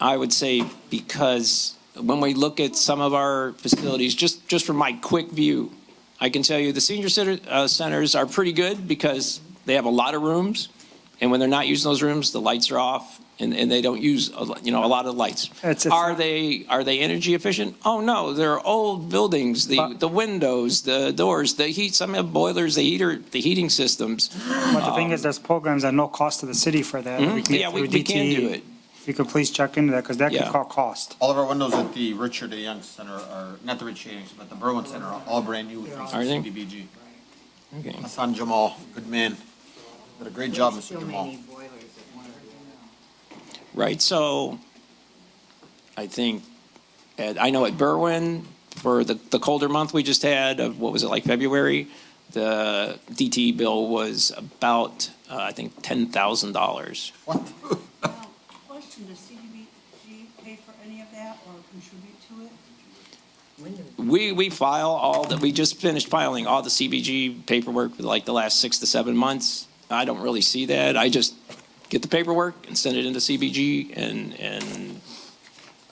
I would say because when we look at some of our facilities, just from my quick view, I can tell you the senior centers are pretty good because they have a lot of rooms. And when they're not using those rooms, the lights are off and they don't use, a lot of lights. Are they energy efficient? Oh, no, they're old buildings, the windows, the doors, the heat, some have boilers, the heating systems. But the thing is, there's programs at no cost to the city for that. We can get Yeah, we through can do DTE. it. If you could please check into that, because that could Yeah. cut cost. All of our windows at the Richard A. Young Center are, not the Richard A. Young, but the Berwyn Center are all brand new thanks to Are they? CDBG. Okay. Hassan Jamal, good man. Did a great job, Mr. Still may Jamal. need boilers at one of them. Right, so I think, I know at Berwyn, for the colder month we just had, of what was it, like February, the DTE bill was about, I think, $10,000. Question, does CDBG pay for any of that or contribute to it? We file all that, we just finished filing all the CBG paperwork for like the last 6 to 7 months. I don't really see that. I just get the paperwork and send it into CBG, and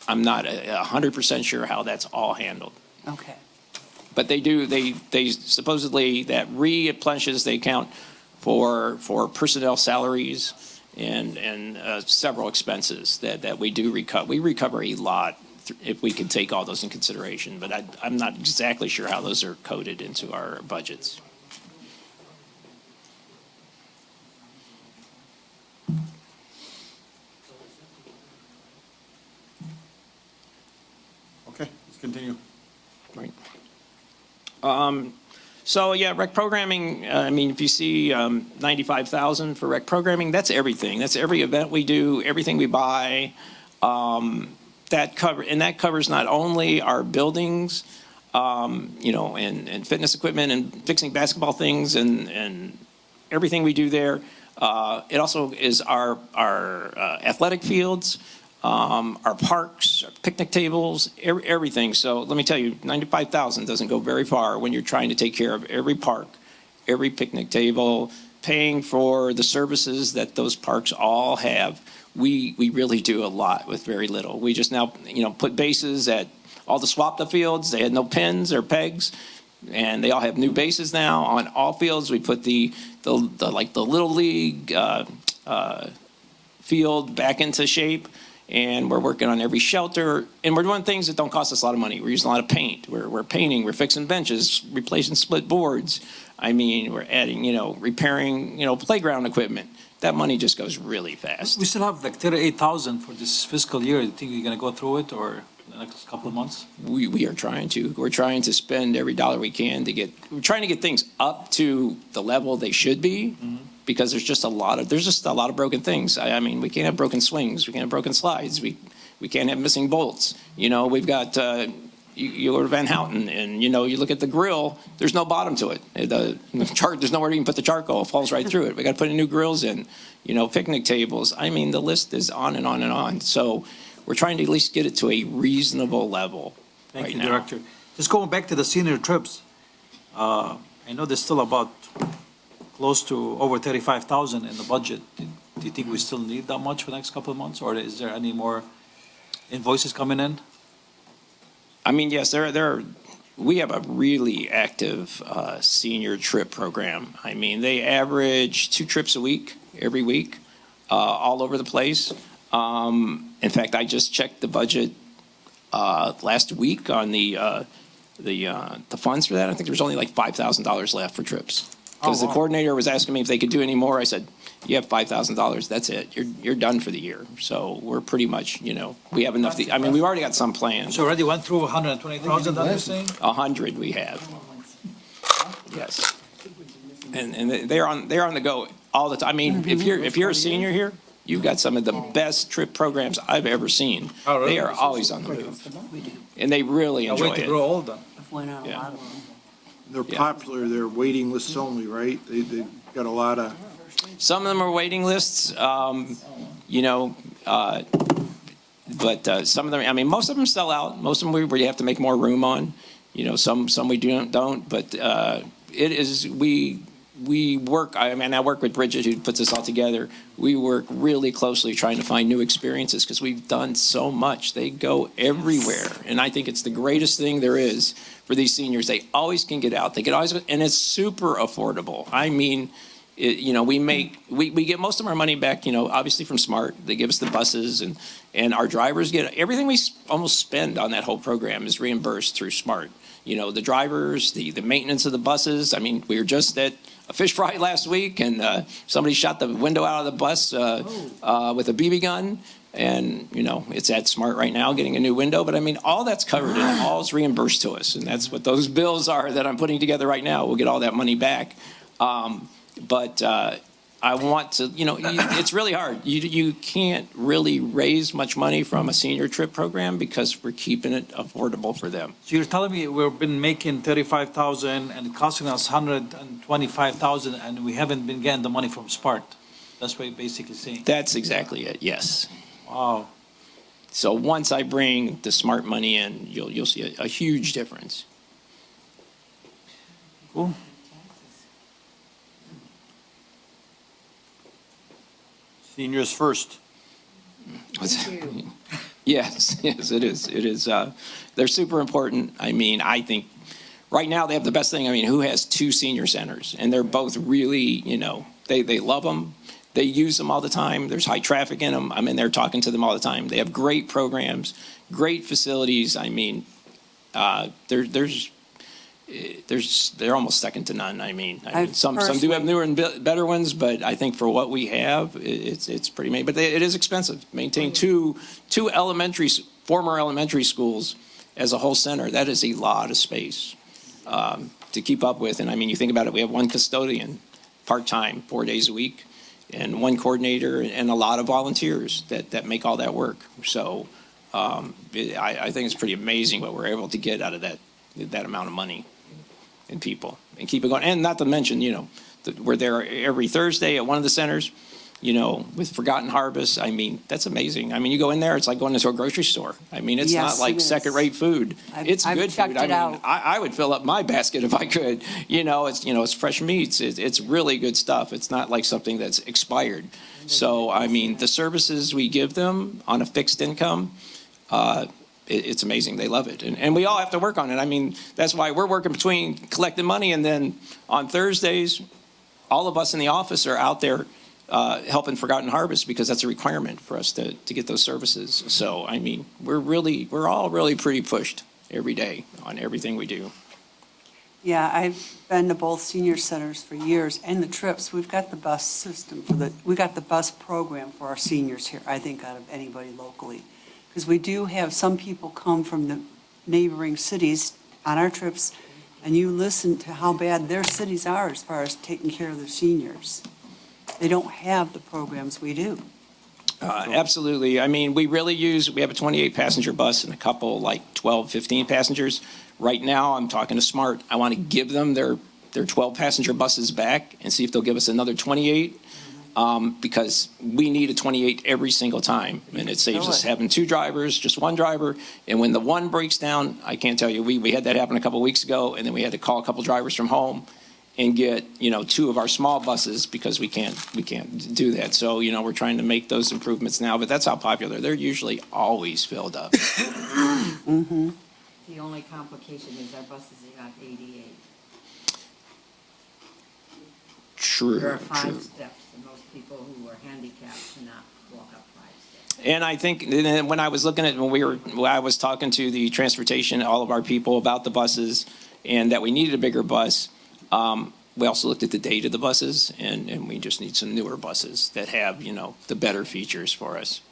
I'm not 100% sure how that's all handled. Okay. But they supposedly, that replenishes the account for personnel salaries and several expenses that we do recover. We recover a lot if we can take all those in consideration, but I'm not exactly sure how those are coded into our budgets. Okay, let's continue. Right. So yeah, rec programming, I mean, if you see 95,000 for rec programming, that's everything. That's every event we do, everything we buy. That covers not only our buildings, and fitness equipment and fixing basketball things and everything we do there. It also is our athletic fields, our parks, our picnic tables, everything. So let me tell you, 95,000 doesn't go very far when you're trying to take care of every park, every picnic table, paying for the services that those parks all have. we really do a lot with very little. We just now, put bases at all the swapped up fields. They had no pins or pegs, and they all have new bases now on all fields. We put the little league field back into shape, and we're working on every shelter, and we're doing things that don't cost us a lot of money. We're using a lot of paint. We're painting. We're fixing benches, replacing split boards. I mean, we're adding, repairing, playground equipment. That money just goes really fast. We still have like 38,000 for this fiscal year. Do you think you're gonna go through it or the next couple of months? We are trying to. We're trying to spend every dollar we can we're trying to get things up to the level they should be, because there's just a lot of broken things. I mean, we can't have broken swings. We can't have broken slides. We can't have missing bolts. We've got, you go to Van Houten and, you look at the grill, there's no bottom to it. There's nowhere to even put the charcoal. It falls right through it. We got to put new grills in, picnic tables. I mean, the list is on and on and on. So we're trying to at least get it to a reasonable level right now. Thank you, Director. Just going back to the senior trips, I know there's still about close to over 35,000 in the budget. Do you think we still need that much for the next couple of months, or is there any more invoices coming in? I mean, yes, we have a really active senior trip program. I mean, they average 2 trips a week, every week, all over the place. In fact, I just checked the budget last week on the funds for that. I think there was only like $5,000 left for trips. Because the coordinator was asking me if they could do any more. I said, you have $5,000, that's it. You're done for the year. So we're pretty much, we have enough. I mean, we've already got some plans. So already went through 120,000, that you're saying? 100 we have. Yes. And they're on the go all the time. I mean, if you're a senior here, you've got some of the best trip programs I've ever seen. Oh, really? They are always on the move. And they really enjoy Wait to grow it. old then. Went on a lot of them. They're popular, they're waiting lists only, right? They've got a lot of, Some of them are waiting lists, but some of them, I mean, most of them sell out. Most of them we have to make more room on. Some we don't. But it is, we work, I work with Bridget, who puts this all together. We work really closely trying to find new experiences because we've done so much. They go everywhere. And I think it's the greatest thing there is for these seniors. They always can get out. They can always, and it's super affordable. I mean, we get most of our money back, obviously from SMART. They give us the buses and our drivers get everything we almost spend on that whole program is reimbursed through SMART. The drivers, the maintenance of the buses. I mean, we were just at a fish fry last week and somebody shot the window out of the bus with a BB gun. And, it's at SMART right now getting a new window. But I mean, all that's covered and all is reimbursed to us. And that's what those bills are that I'm putting together right now. We'll get all that money back. But I want to, it's really hard. You can't really raise much money from a senior trip program because we're keeping it affordable for them. So you're telling me we've been making 35,000 and costing us 125,000 and we haven't been getting the money from SMART? That's what you're basically saying? That's exactly it, yes. Wow. So once I bring the SMART money in, you'll see a huge difference. Cool. Seniors first. Yes, it is. It is. They're super important. I mean, I think right now they have the best thing. I mean, who has 2 senior centers? And they're both really, they love them. They use them all the time. There's high traffic in them. I'm in there talking to them all the time. They have great programs, great facilities. I mean, they're almost second to none. I mean, some do have newer and better ones, but I think for what we have, it's pretty amazing. But it is expensive. Maintain two former elementary schools as a whole center. That is a lot of space to keep up with. And I mean, you think about it. We have one custodian, part-time, 4 days a week, and one coordinator, and a lot of volunteers that make all that work. So I think it's pretty amazing what we're able to get out of that amount of money and people and keep it going. And not to mention, we're there every Thursday at one of the centers. you know, with Forgotten Harvest, I mean, that's amazing. I mean, you go in there, it's like going into a grocery store. I mean, it's Yes, not like it is. second-rate food. It's I've good checked food. I it mean, out. I would fill up my basket if I could. You know, it's fresh meats. It's really good stuff. It's not like something that's expired. So, I mean, the services we give them on a fixed income, it's amazing. They love it. And we all have to work on it. I mean, that's why we're working between collecting money, and then on Thursdays, all of us in the office are out there helping Forgotten Harvest, because that's a requirement for us to get those services. So, I mean, we're all really pretty pushed every day on everything we do. Yeah, I've been to both senior centers for years, and the trips, we've got the bus system we got the bus program for our seniors here, I think, out of anybody locally. Because we do have some people come from the neighboring cities on our trips, and you listen to how bad their cities are as far as taking care of their seniors. They don't have the programs we do. Absolutely. I mean, we have a 28 passenger bus and a couple like 12, 15 passengers. Right now, I'm talking to Smart. I want to give them their 12 passenger buses back and see if they'll give us another 28. Because we need a 28 every single time, and it saves us having two drivers, just one driver. And when the one breaks down, I can't tell you, we had that happen a couple of weeks ago, and then we had to call a couple drivers from home and get, you know, two of our small buses, because we can't do that. So, you know, we're trying to make those improvements now, but that's how popular. They're usually always filled up. The only complication is our buses are not ADA. True. There are 5 true. steps, and most people who are handicapped cannot walk up 5 steps. And I think when I was looking at, when I was talking to the transportation, all of our people about the buses, and that we needed a bigger bus, we also looked at the date of the buses, and we just need some newer buses that have, you know, the better features for us.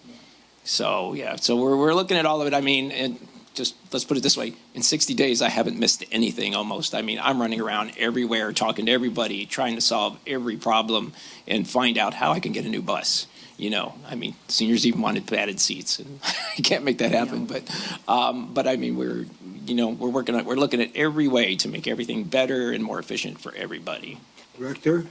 So, yeah, so we're looking at all of it. I mean, and just, let's put it this way, in 60 days, I haven't missed anything almost. I mean, I'm running around everywhere, talking to everybody, trying to solve every problem and find out how I can get a new bus. You know, I mean, seniors even wanted padded seats, and I can't make that happen. But I mean, we're looking at every way to make everything better and more efficient for everybody. Director,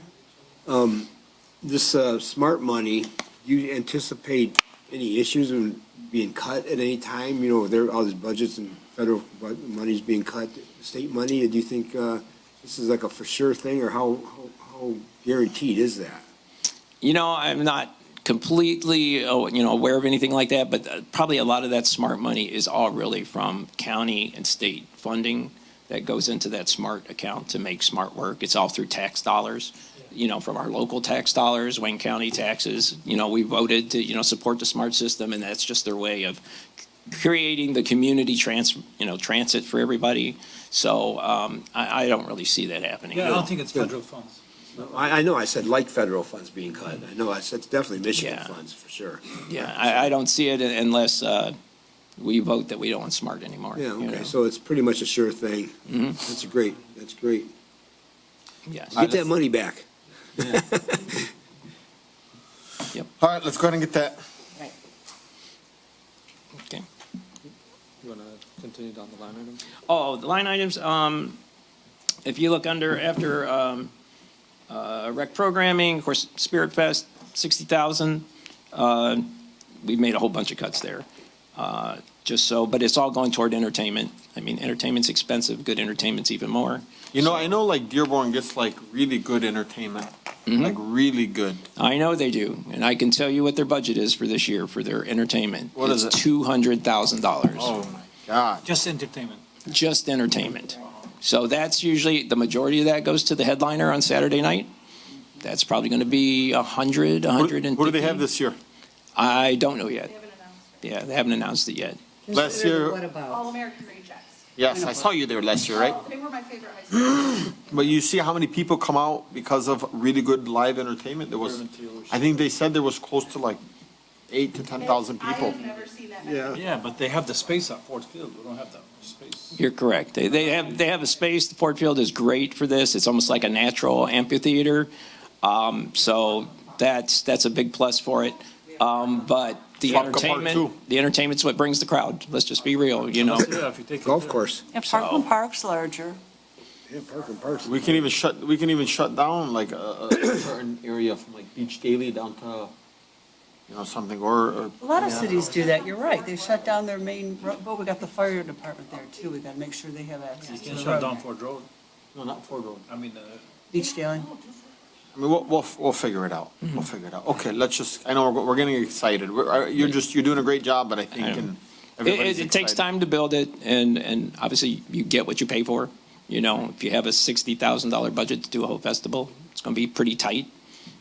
this smart money, you anticipate any issues in being cut at any time? You know, there all these budgets and federal money's being cut, state money. Do you think this is like a for sure thing, or how guaranteed is that? You know, I'm not completely, aware of anything like that, but probably a lot of that smart money is all really from county and state funding that goes into that smart account to make smart work. It's all through tax dollars, you know, from our local tax dollars, Wayne County taxes. You know, we voted to, support the smart system, and that's just their way of creating the community transit for everybody. So I don't really see that happening. Yeah, I don't think it's federal funds. I know I said like federal funds being cut. I know I said it's definitely Michigan Yeah. funds for sure. Yeah, I don't see it unless we vote that we don't want smart anymore. Yeah, you okay, know? so it's pretty much a sure thing. Mhm. That's great, that's great. Yes. Get that money back. All right, let's go ahead and get that. Okay. You want to continue down the line items? Oh, the line items, if you look after rec programming, of course, Spirit Fest, 60,000. We've made a whole bunch of cuts there. But it's all going toward entertainment. I mean, entertainment's expensive, good entertainment's even more. You know, I know like Dearborn gets like really good entertainment, like really good. I know they do, and I can tell you what their budget is for this year for their entertainment. What is it? It's $200,000. Oh my God. Just entertainment. Just entertainment. So that's usually, the majority of that goes to the headliner on Saturday night. That's probably going to be 100, 150. What do they have this year? I don't know yet. Yeah, they haven't announced it yet. Last year, What about? All-American Rejects. yes, I saw you there last year, right? They were my favorite high school. But you see how many people come out because of really good live entertainment? There was, I think they said there was close to like 8,000 to 10,000 people. I have never seen that many. Yeah. Yeah, but they have the space at Ford Field. We don't have that much space. You're correct. They have a space. The Ford Field is great for this. It's almost like a natural amphitheater. So that's a big plus for it. But the Swapka Park, too. entertainment's what brings the crowd. Let's just be real, Yeah, if you take it Golf there. course. Yeah, Parkland Park's larger. Yeah, parks. We can even shut down like a certain area from like Beach Daily down to, something, or. A lot of cities do that, you're right. They shut down their main road, but we got the fire department there too. We gotta make sure they have access to Can the shut down road. Ford Road. No, not Ford Road. I mean, Beach Daily. I mean, we'll figure it out. We'll figure it out. Okay, let's just, I know we're getting excited. You're doing a great job, but I think, and everybody's It takes excited. time to build it, and obviously you get what you pay for. If you have a $60,000 budget to do a whole festival, it's going to be pretty tight,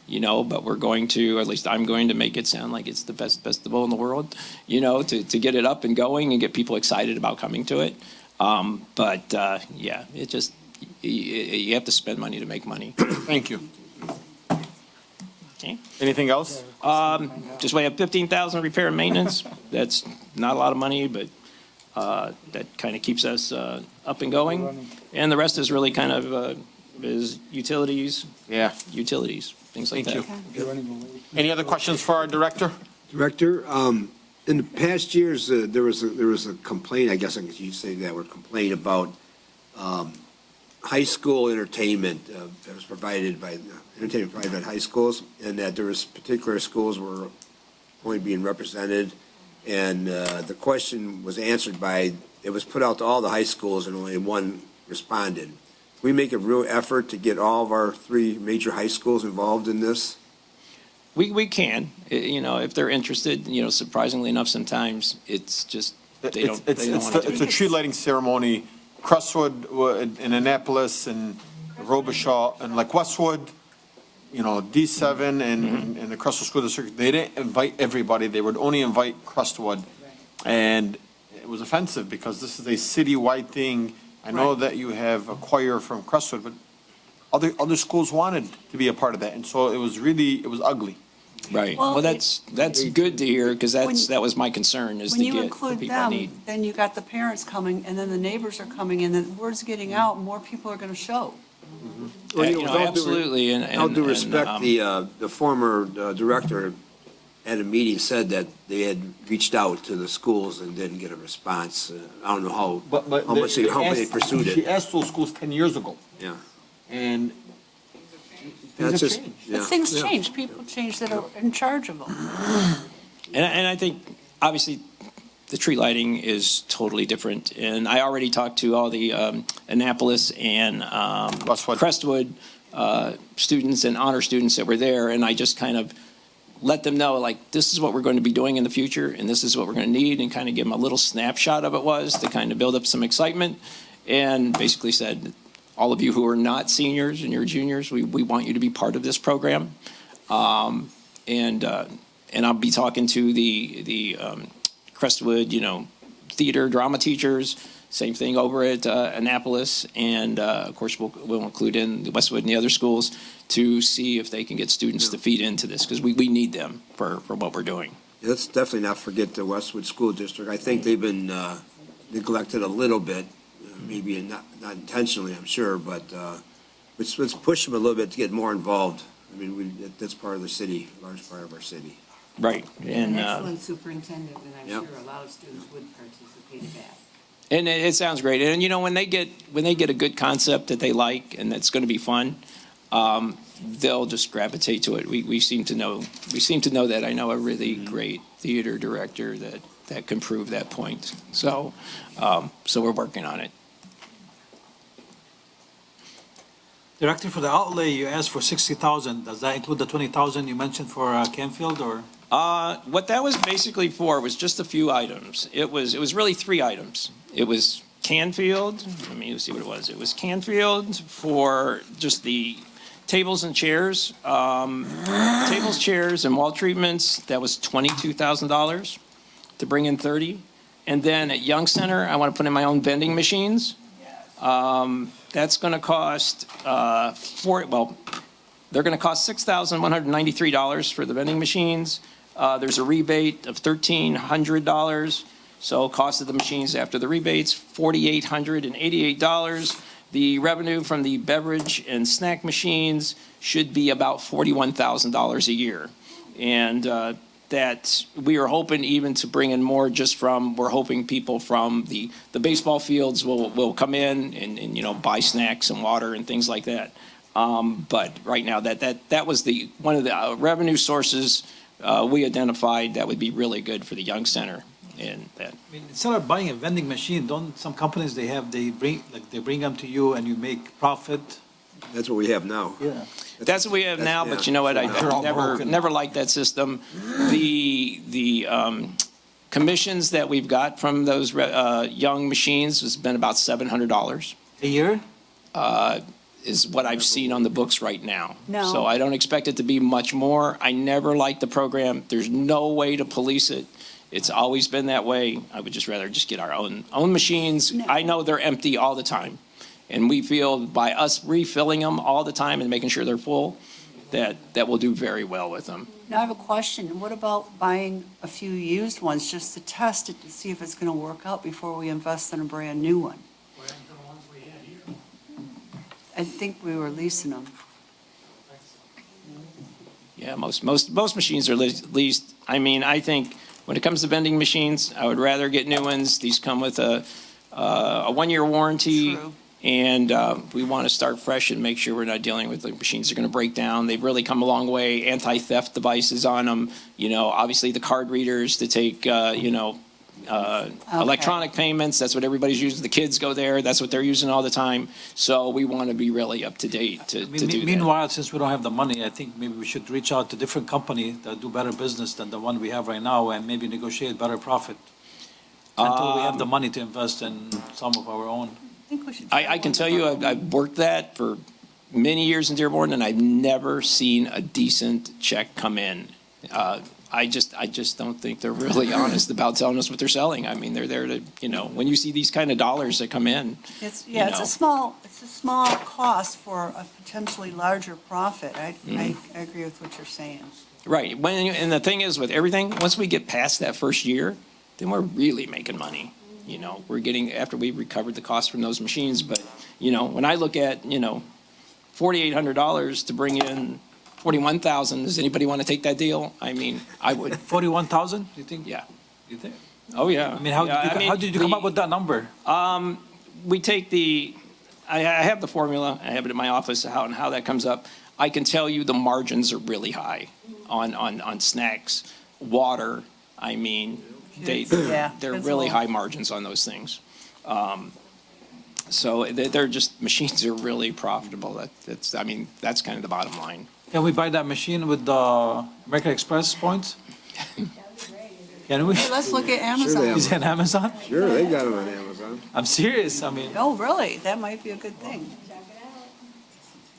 but we're going to, or at least I'm going to make it sound like it's the best festival in the world, to get it up and going and get people excited about coming to it. Yeah, it just, you have to spend money to make money. Thank you. Okay. Anything else? Just we have 15,000 repair and maintenance. That's not a lot of money, but that kind of keeps us up and going. And the rest is really kind of is utilities, things like Thank that. you. Any other questions for our director? Director, in the past years, there was a complaint, I guess you say that word, complaint about high school entertainment that was provided by high schools, and that there was particular schools were only being represented. And the question was answered by, it was put out to all the high schools and only one responded. We make a real effort to get all of our 3 major high schools involved in this. We can, if they're interested. Surprisingly enough, sometimes it's just they don't want to do It's a it. tree lighting ceremony. Crestwood in Annapolis and Robichaud and like Westwood, D7 and the Crestwood School District, they didn't invite everybody. They would only invite Crestwood. And it was offensive because this is a citywide thing. I know that you have a choir from Crestwood, but other schools wanted to be a part of that. And so it was ugly. Right. Well, Well, that's good to hear, because that was my concern, is to When you get the include people I need. them, then you got the parents coming, and then the neighbors are coming, and the word's getting out, more people are gonna show. Well, With all absolutely, All due respect, the former director at a meeting said that they had reached out to the schools and didn't get a response. I don't know how much they pursued She it. asked those schools 10 years ago. Yeah. And That's things have just, changed. yeah. But things yeah. change, people change that are in charge of them. And I think, obviously, the tree lighting is totally different. And I already talked to all the Annapolis and Crestwood students and honor students that were there, and I just kind of let them know, like, this is what we're going to be doing in the future, and this is what we're going to need, and kind of give them a little snapshot of it was to kind of build up some excitement, and basically said, all of you who are not seniors and you're juniors, we want you to be part of this program. And I'll be talking to the Crestwood, theater, drama teachers, same thing over at Annapolis, and of course we'll include in the Westwood and the other schools to see if they can get students to feed into this, because we need them for what we're doing. Yeah, let's definitely not forget the Westwood School District. I think they've been neglected a little bit, maybe not intentionally, I'm sure, but let's push them a little bit to get more involved. I mean, that's part of the city, a large part of our city. Right. An excellent superintendent, and I'm Yep. sure a lot of students would participate in that. And it sounds great. And when they get a good concept that they like and that's going to be fun, they'll just gravitate to it. We seem to know that. I know a really great theater director that can prove that point. So we're working on it. Director, for the outlay, you asked for 60,000. Does that include the 20,000 you mentioned for Canfield, or? What that was basically for was just a few items. It was really 3 items. It was Canfield. Let me see what it was. It was Canfield for just the tables and chairs, tables, chairs, and wall treatments. That was $22,000 to bring in 30. And then at Young Center, I want to put in my own vending machines. That's going to cost they're going to cost $6,193 for the vending machines. There's a rebate of $1,300. So cost of the machines after the rebates, $4,888. The revenue from the beverage and snack machines should be about $41,000 a year. And that we are hoping even to bring in more just from, we're hoping people from the baseball fields will come in and, you know, buy snacks and water and things like that. But right now, that was one of the revenue sources we identified that would be really good for the Young Center. And that, I mean, instead of buying a vending machine, don't some companies, they bring them to you and you make profit? That's what we have now. Yeah. that's what we have now, but you know what? They're all I broken. never liked that system. The commissions that we've got from those Young machines has been about $700. A year? Is what I've seen on the books right now. No. So I don't expect it to be much more. I never liked the program. There's no way to police it. It's always been that way. I would just rather just get our own machines. I know they're empty all the time. And we feel by us refilling them all the time and making sure they're full, that we'll do very well with them. Now I have a question. What about buying a few used ones just to test it to see if it's going to work out before we invest in a brand new one? I think we were leasing them. Yeah, most machines are leased. I mean, I think when it comes to vending machines, I would rather get new ones. These come with a 1-year warranty. True. And we want to start fresh and make sure we're not dealing with the machines that are going to break down. They've really come a long way. Anti-theft devices on them. You know, obviously the card readers to take, electronic payments. That's what everybody's using. The kids go there. That's what they're using all the time. So we want to be really up to date to do that. Meanwhile, since we don't have the money, I think maybe we should reach out to different companies that do better business than the one we have right now and maybe negotiate better profit until we have the money to invest in some of our own. I think we should. I can tell you, I've worked that for many years in Dearborn, and I've never seen a decent check come in. I just don't think they're really honest about telling us what they're selling. I mean, they're there to, you know, when you see these kind of dollars that come in. It's know. a small cost for a potentially larger profit. I agree with what you're saying. Right. And the thing is with everything, once we get past that first year, then we're really making money. You know, we're getting, after we recovered the cost from those machines. But, you know, when I look at, you know, $4,800 to bring in 41,000, does anybody want to take that deal? I mean, I would. 41,000, you think? Yeah. You think? Oh, yeah. I mean, how did you come up with that number? We take I have the formula, I have it in my office, how that comes up. I can tell you the margins are really high on snacks, water. I mean, they're really high margins on those things. So they're just, machines are really profitable. That's kind of the bottom line. Can we buy that machine with the American Express points? Can we? Hey, let's look at Sure they Amazon. have Is it on Amazon? Sure, they got them on Amazon. I'm serious, I mean. Oh, really? That might be a good thing.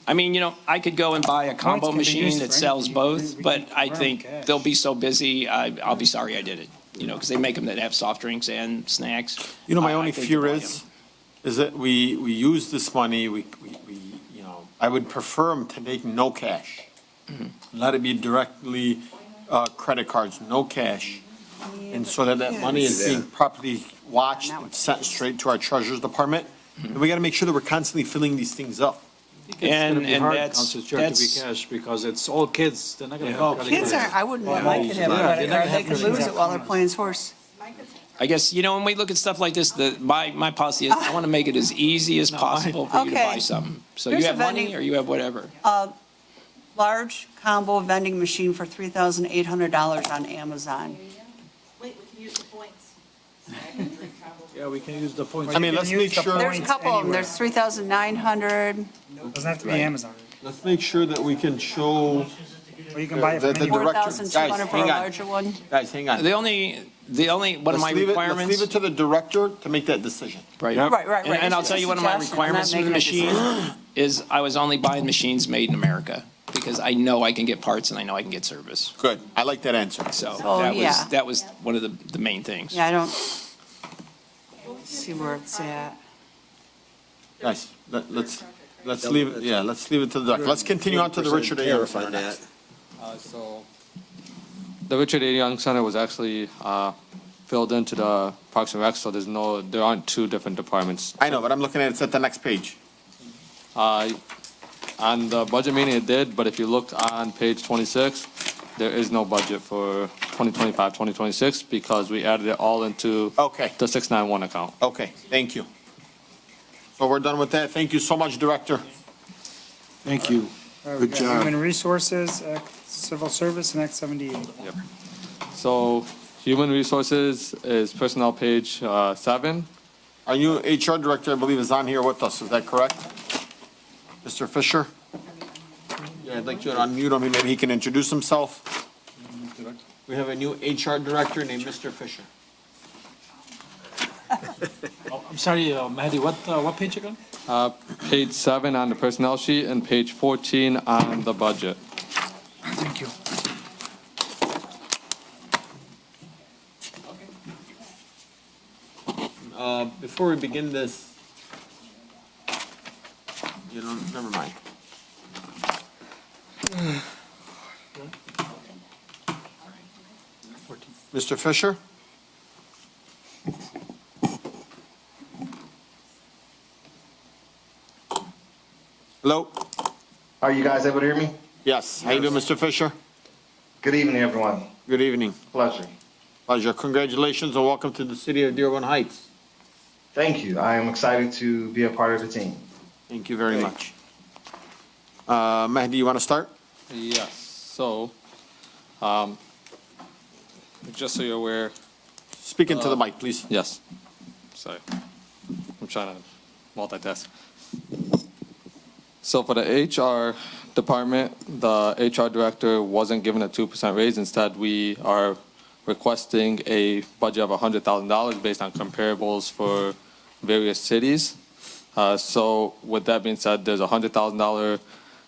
I mean, you know, I could go and buy a combo can be machine used that for sells anything. both, We but can I borrow think cash. they'll be so busy, I'll be sorry I did it. You know, because they make them that have soft drinks and snacks. You know, my I only think fear the is that we use this money, we, you know, I would prefer them to take no cash. Let it be directly, credit cards, no cash. And so that money is being properly watched and sent straight to our treasurer's department. And we gotta make sure that we're constantly filling these things up. It's gonna be And hard, that's- Council Chair, to be cash because it's all kids. They're not gonna have credit Kids cards. aren't, I wouldn't want my kid to have a Yeah, credit they're not card. They gonna could have lose it while they're playing horse. I guess, you know, when we look at stuff like this, my policy is I want to make it as easy as possible for you to Okay. buy something. So Here's you a have money vending- or you have whatever. Large combo vending machine for $3,800 on Amazon. Wait, we can use the points. Yeah, we can use the points. I mean, let's make sure, There's a couple of them. There's 3,900. Doesn't have to be Amazon. let's make sure that we can show Or you can buy it the from anywhere. director. 4,200 for a Guys, hang on. larger one. Guys, hang on. The only, one of my Let's requirements. leave it to the director to make that decision. Right. Right. And I'll tell you, one of my It's a suggestion. I'm requirements for the not making a machine is I was only buying machines made in America because I know I can get parts and I know I can get service. Good, I like that answer. So Oh, yeah. that was one of the main things. Yeah, I don't see where it's at. Guys, let's leave it, let's leave it to the director. Let's continue on to the Richard A. Tariff Young on Center that. next. So the Richard A. Young Center was actually filled into the Parks and Rec, so there aren't two different departments. I know, but I'm looking at it's at the next page. On the budget meeting it did, but if you looked on page 26, there is no budget for 2025, 2026 because we added it all into Okay, the 691 account. okay, thank you. So we're done with that. Thank you so much, Director. Thank you. We Good got job. Human Resources, Civil Service, and Act 78. So human resources is personnel page 7. Our new HR Director, I believe, is on here with us. Is that correct? Mr. Fisher? Yeah, I'd like you to unmute him. Maybe he can introduce himself. We have a new HR Director named Mr. Fisher. Oh, I'm sorry, Mahdi, what page again? Page 7 on the personnel sheet and page 14 on the budget. Thank you. Before we begin this, never mind. Mr. Fisher? Hello? Are you guys able to hear me? Yes. How you doing, Mr. Fisher? Good evening, everyone. Good evening. Pleasure. Pleasure. Congratulations and welcome to the city of Dearborn Heights. Thank you. I am excited to be a part of the team. Thank you very much. Mahdi, you want to start? Yes, so, just so you're aware, Speak into the mic, please. yes, sorry, I'm trying to multitask. So for the HR department, the HR director wasn't given a 2% raise. Instead, we are requesting a budget of $100,000 based on comparables for various cities. So with that being said, there's a $100,000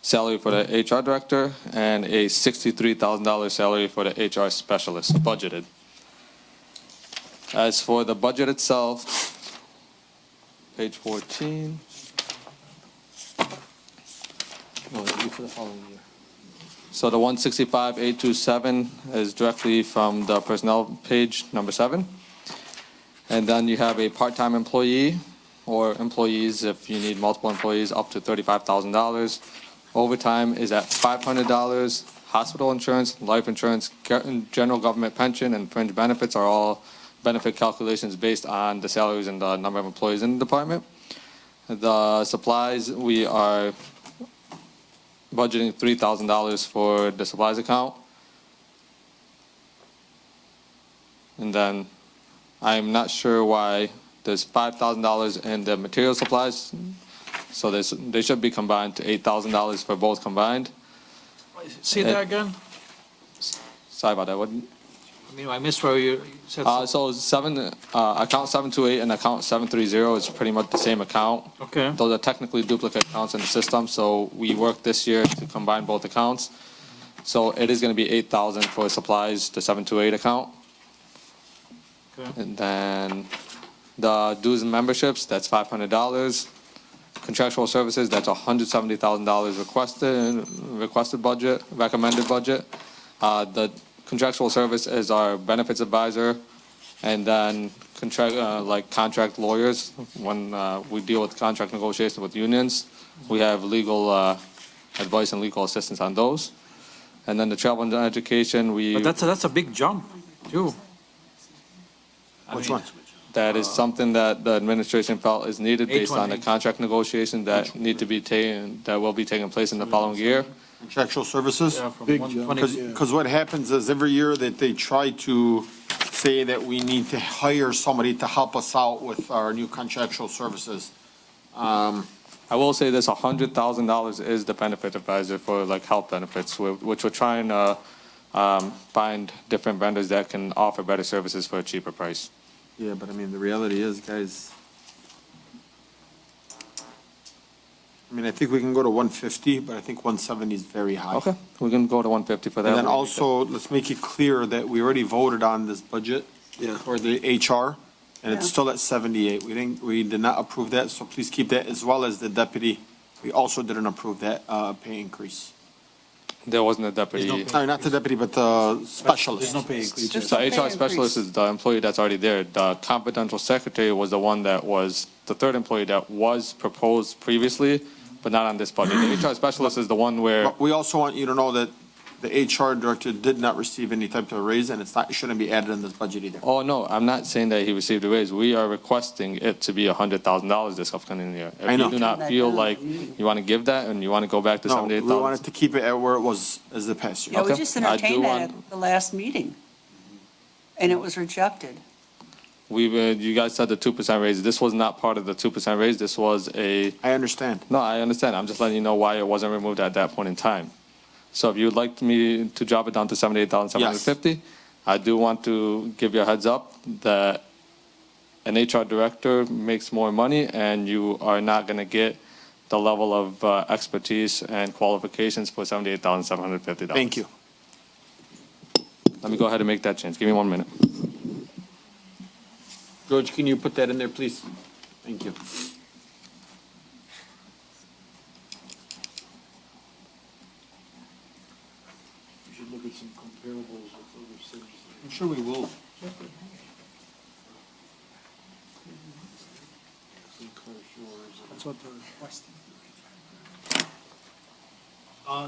salary for the HR director and a $63,000 salary for the HR specialist budgeted. As for the budget itself, page 14. No, it'll be for the following year. So the 165,827 is directly from the personnel page, number 7. And then you have a part-time employee or employees, if you need multiple employees, up to $35,000. Overtime is at $500. Hospital insurance, life insurance, general government pension, and fringe benefits are all benefit calculations based on the salaries and the number of employees in the department. The supplies, we are budgeting $3,000 for the supplies account. And then I'm not sure why there's $5,000 in the material supplies. So they should be combined to $8,000 for both combined. Say that again? Sorry about that. What? I missed where you said. So account 728 and account 730 is pretty much the same account. Okay. Those are technically duplicate accounts in the system, so we worked this year to combine both accounts. So it is going to be $8,000 for supplies, the 728 account. Okay. And then the dues and memberships, that's $500. Contractual services, that's $170,000 requested budget, recommended budget. The contractual service is our benefits advisor, and then contract lawyers. When we deal with contract negotiations with unions, we have legal advice and legal assistance on those. And then the travel and education, But that's a big jump, too. Which one? that is something that the administration felt is needed based on the 818. contract negotiations that need to be taken, that will be taking place in the following year. Contractual services? Yeah, from Big 120. Because what happens is every year that they try to say that we need to hire somebody to help us out with our new contractual services. I will say this, $100,000 is the benefit advisor for like health benefits, which we're trying to find different vendors that can offer better services for a cheaper price. Yeah, but I mean, the reality is, guys, I mean, I think we can go to 150, but I think 170 is very high. Okay, we can go to 150 for that. And then also, let's make it clear that we already voted on this budget for the HR, and it's still at 78. We did not approve that, so please keep that, as well as the deputy. We also didn't approve that pay increase. There wasn't a deputy. Sorry, not the deputy, but the specialist. There's no pay increase. Just The a pay HR specialist increase. is the employee that's already there. The confidential secretary was the one that was, the third employee that was proposed previously, but not on this budget. The HR specialist is the one where, But we also want you to know that the HR director did not receive any type of raise, and it shouldn't be added in this budget either. Oh, no, I'm not saying that he received a raise. We are requesting it to be $100,000 this upcoming year. I know. If you do not feel like you want to give that and you want to go back to No, we 78,000. wanted to keep it at where it was as the past year. Yeah, we Okay. just I do entertained that want- at the last meeting, and it was rejected. You guys said the 2% raise. This was not part of the 2% raise. This was I understand. No, I understand. I'm just letting you know why it wasn't removed at that point in time. So if you would like me to drop it down to 78,750, I do want to give you a heads up that an HR director makes more money and you are not going to get the level of expertise and qualifications for $78,750. Thank you. Let me go ahead and make that change. Give me 1 minute. George, can you put that in there, please? Thank you. We should look at some comparables with other cities. I'm sure we will. That's what they're requesting.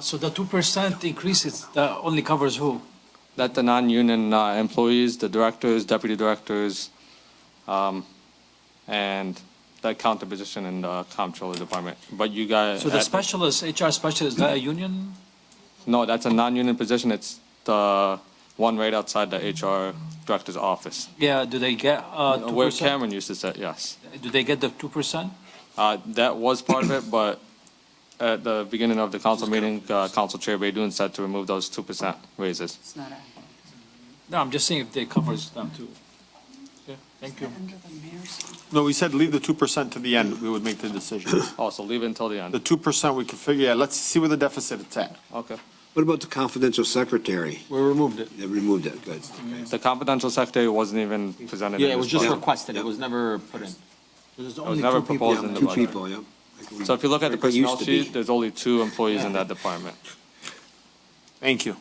So the 2% increase, that only covers who? That the non-union employees, the directors, deputy directors, and the accountant position in the comptroller department. But you guys. So the specialist, HR specialist, is that a union? No, that's a non-union position. It's the one right outside the HR director's office. Yeah, do they get, Where 2%? Cameron used to sit, yes. Do they get the 2%? That was part of it, but at the beginning of the council meeting, Council Chair Baydun said to remove those 2% raises. It's not a. No, I'm just saying if they covers them too. Okay, thank you. Under the mayor's. No, we said leave the 2% to the end. We would make the decision. Oh, so leave it until the end. The 2% we can figure, yeah, let's see where the deficit is at. Okay. What about the confidential secretary? We removed it. They removed it, good. The confidential secretary wasn't even presented. Yeah, in it was this just budget. requested. It was never put in. So there's It was only never two people. proposed in the Two budget. people, yeah. So if you look at the Like it used personnel to be. sheet, there's only 2 employees in that department. Thank you.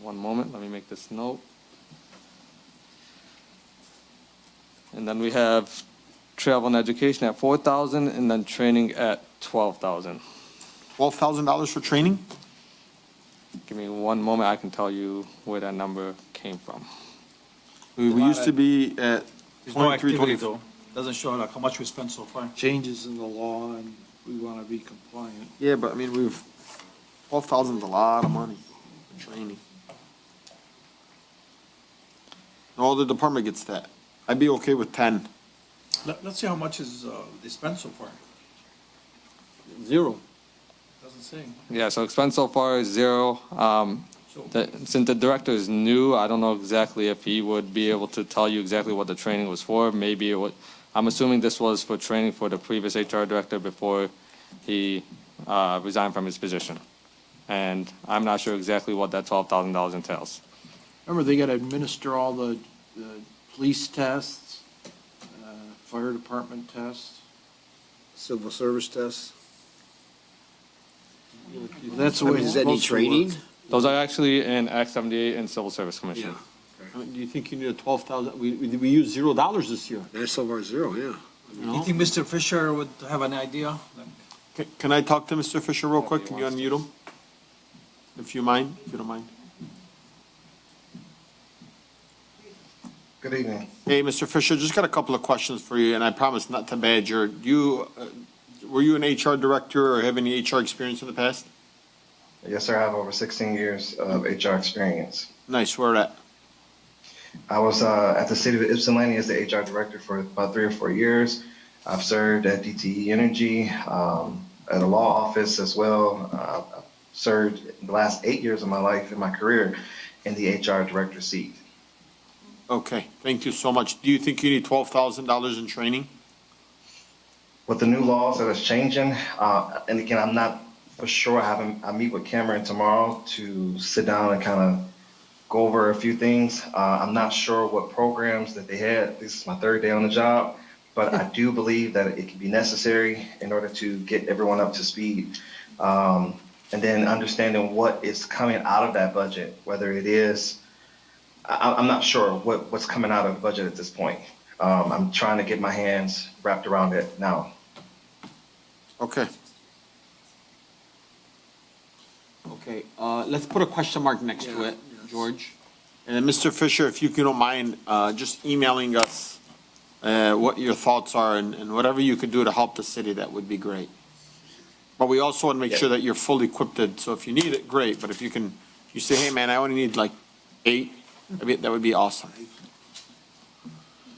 1 moment, let me make this note. And then we have travel and education at 4,000 and then training at 12,000. $12,000 for training? Give me 1 moment, I can tell you where that number came from. We used to be at There's no 23, activity 24. though. Doesn't show like how much we spent so far. Changes in the law and we want to be compliant. Yeah, but I mean, 12,000 is a lot of money for training. No other department gets that. I'd be okay with 10. Let's see how much is, they spent so far. Zero. Doesn't say. Yeah, so expense so far is 0. Since the director is new, I don't know exactly if he would be able to tell you exactly what the training was for. Maybe it would, I'm assuming this was for training for the previous HR director before he resigned from his position. And I'm not sure exactly what that $12,000 entails. Remember, they got to administer all the police tests, fire department tests. Civil service tests. That's the I way mean, it's does that need supposed to work. training? Those are actually in Act 78 and Civil Service Commission. I mean, do you think you need a 12,000? We used $0 this year. That's so far 0, yeah. You think Mr. Fisher would have an idea? Can I talk to Mr. Fisher real quick? Can you unmute him? If you mind, if you don't mind. Good evening. Hey, Mr. Fisher, just got a couple of questions for you, and I promise not to badger. Were you an HR director or have any HR experience in the past? Yes, sir. I have over 16 years of HR experience. Nice, where at? I was at the city of Ypsilanti as the HR director for about 3 or 4 years. I've served at DTE Energy, at a law office as well. I've served the last 8 years of my life in my career in the HR director seat. Okay, thank you so much. Do you think you need $12,000 in training? With the new laws that is changing, and again, I'm not for sure. I meet with Cameron tomorrow to sit down and kind of go over a few things. I'm not sure what programs that they had. This is my 3rd day on the job, but I do believe that it can be necessary in order to get everyone up to speed. And then understanding what is coming out of that budget, whether it is, I'm not sure what's coming out of the budget at this point. I'm trying to get my hands wrapped around it now. Okay. Okay, let's put a question mark next to it, George. And then Mr. Fisher, if you don't mind, just emailing us, what your thoughts are and whatever you could do to help the city, that would be great. But we also want to make sure that you're fully equipped, so if you need it, great, but if you say, hey, man, I only need like 8, that would be awesome.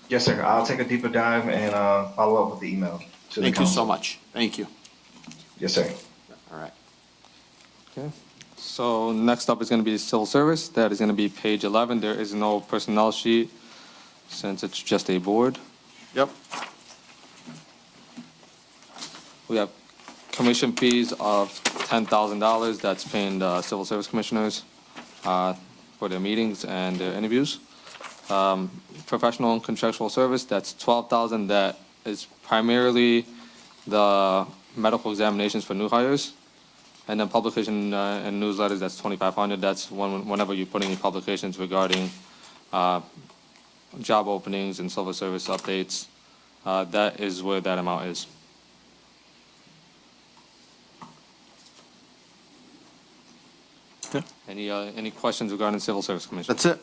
Yes, sir. I'll take a deeper dive and follow up with the email to the Thank you so council. much. Thank you. Yes, sir. All right. Okay. So next up is going to be civil service. That is going to be page 11. There is no personnel sheet since it's just a board. Yep. We have commission fees of $10,000. That's paying the civil service commissioners for their meetings and their interviews. Professional and contractual service, that's $12,000. That is primarily the medical examinations for new hires. And then publication and newsletters, that's $2,500. That's whenever you're putting in publications regarding job openings and civil service updates. That is where that amount is. Okay. Any questions regarding civil service commission? That's it.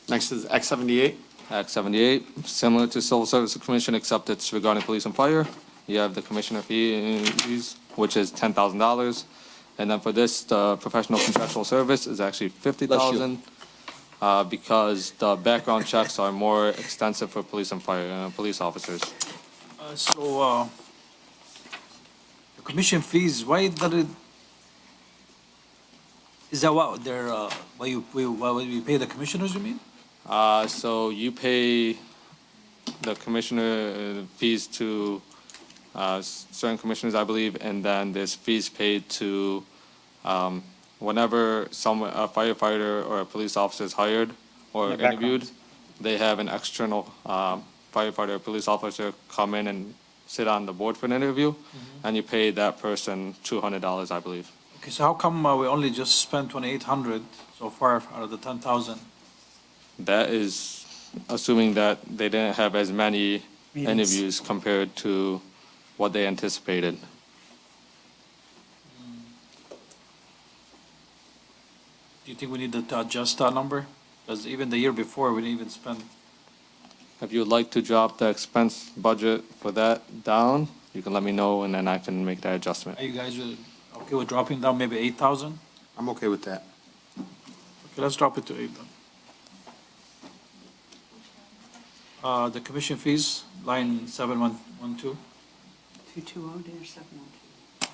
Next is X 78. Act 78, similar to Civil Service Commission, except it's regarding police and fire. You have the commissioner fees, which is $10,000. And then for this, the professional contractual service is actually $50,000 because the background checks are more extensive for police and fire, police officers. So, the commission fees, why did it, is that what they're, why we pay the commissioners, you mean? So you pay the commissioner fees to certain commissioners, I believe, and then there's fees paid to whenever a firefighter or a police officer is hired or interviewed, they have an external firefighter or police officer come in and sit on the board for an interview, and you pay that person $200, I believe. Okay, so how come we only just spent 2,800 so far out of the 10,000? That is assuming that they didn't have as many interviews compared to what they anticipated. Do you think we need to adjust that number? Because even the year before, we didn't even spend. If you would like to drop the expense budget for that down, you can let me know and then I can make that adjustment. Are you guys okay with dropping down maybe 8,000? I'm okay with that. Okay, let's drop it to 8 then. The commission fees, line 7112. 220-712.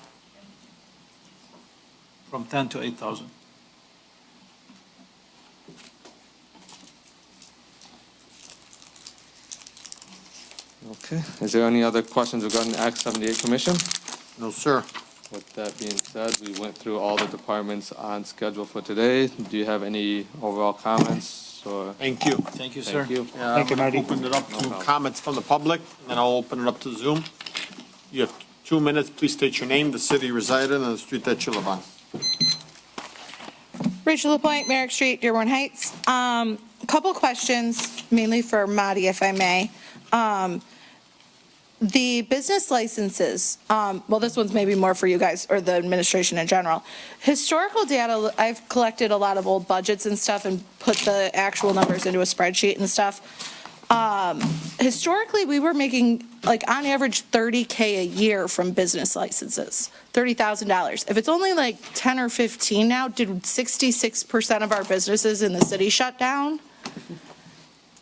From 10 to 8,000. Okay, is there any other questions regarding the Act 78 Commission? No, sir. With that being said, we went through all the departments on schedule for today. Do you have any overall comments or? Thank you. Thank you, sir. Thank you. Thank you, Marty. Open it up to comments from the public, and then I'll open it up to Zoom. You have 2 minutes. Please state your name, the city you reside in, and the street that you live on. Rachel LaPointe, Merrick Street, Dearborn Heights. Couple questions, mainly for Marty, if I may. The business licenses, well, this one's maybe more for you guys or the administration in general. Historical data, I've collected a lot of old budgets and stuff and put the actual numbers into a spreadsheet and stuff. Historically, we were making like on average $30K a year from business licenses, $30,000. If it's only like 10 or 15 now, did 66% of our businesses in the city shut down?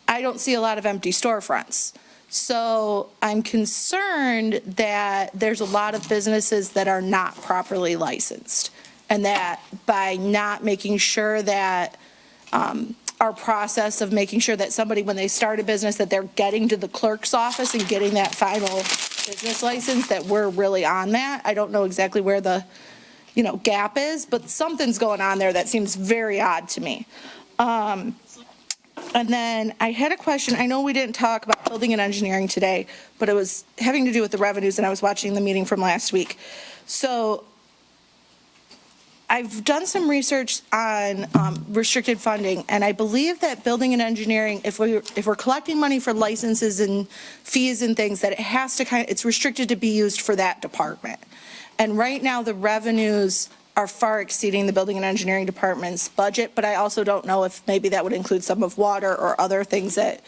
I don't see a lot of empty storefronts. So I'm concerned that there's a lot of businesses that are not properly licensed. And that by not making sure that our process of making sure that somebody, when they start a business, that they're getting to the clerk's office and getting that final business license, that we're really on that. I don't know exactly where the, gap is, but something's going on there that seems very odd to me. And then I had a question. I know we didn't talk about building and engineering today, but it was having to do with the revenues, and I was watching the meeting from last week. So I've done some research on restricted funding, and I believe that building and engineering, if we're collecting money for licenses and fees and things, that it has to it's restricted to be used for that department. And right now, the revenues are far exceeding the building and engineering department's budget, but I also don't know if maybe that would include some of water or other things that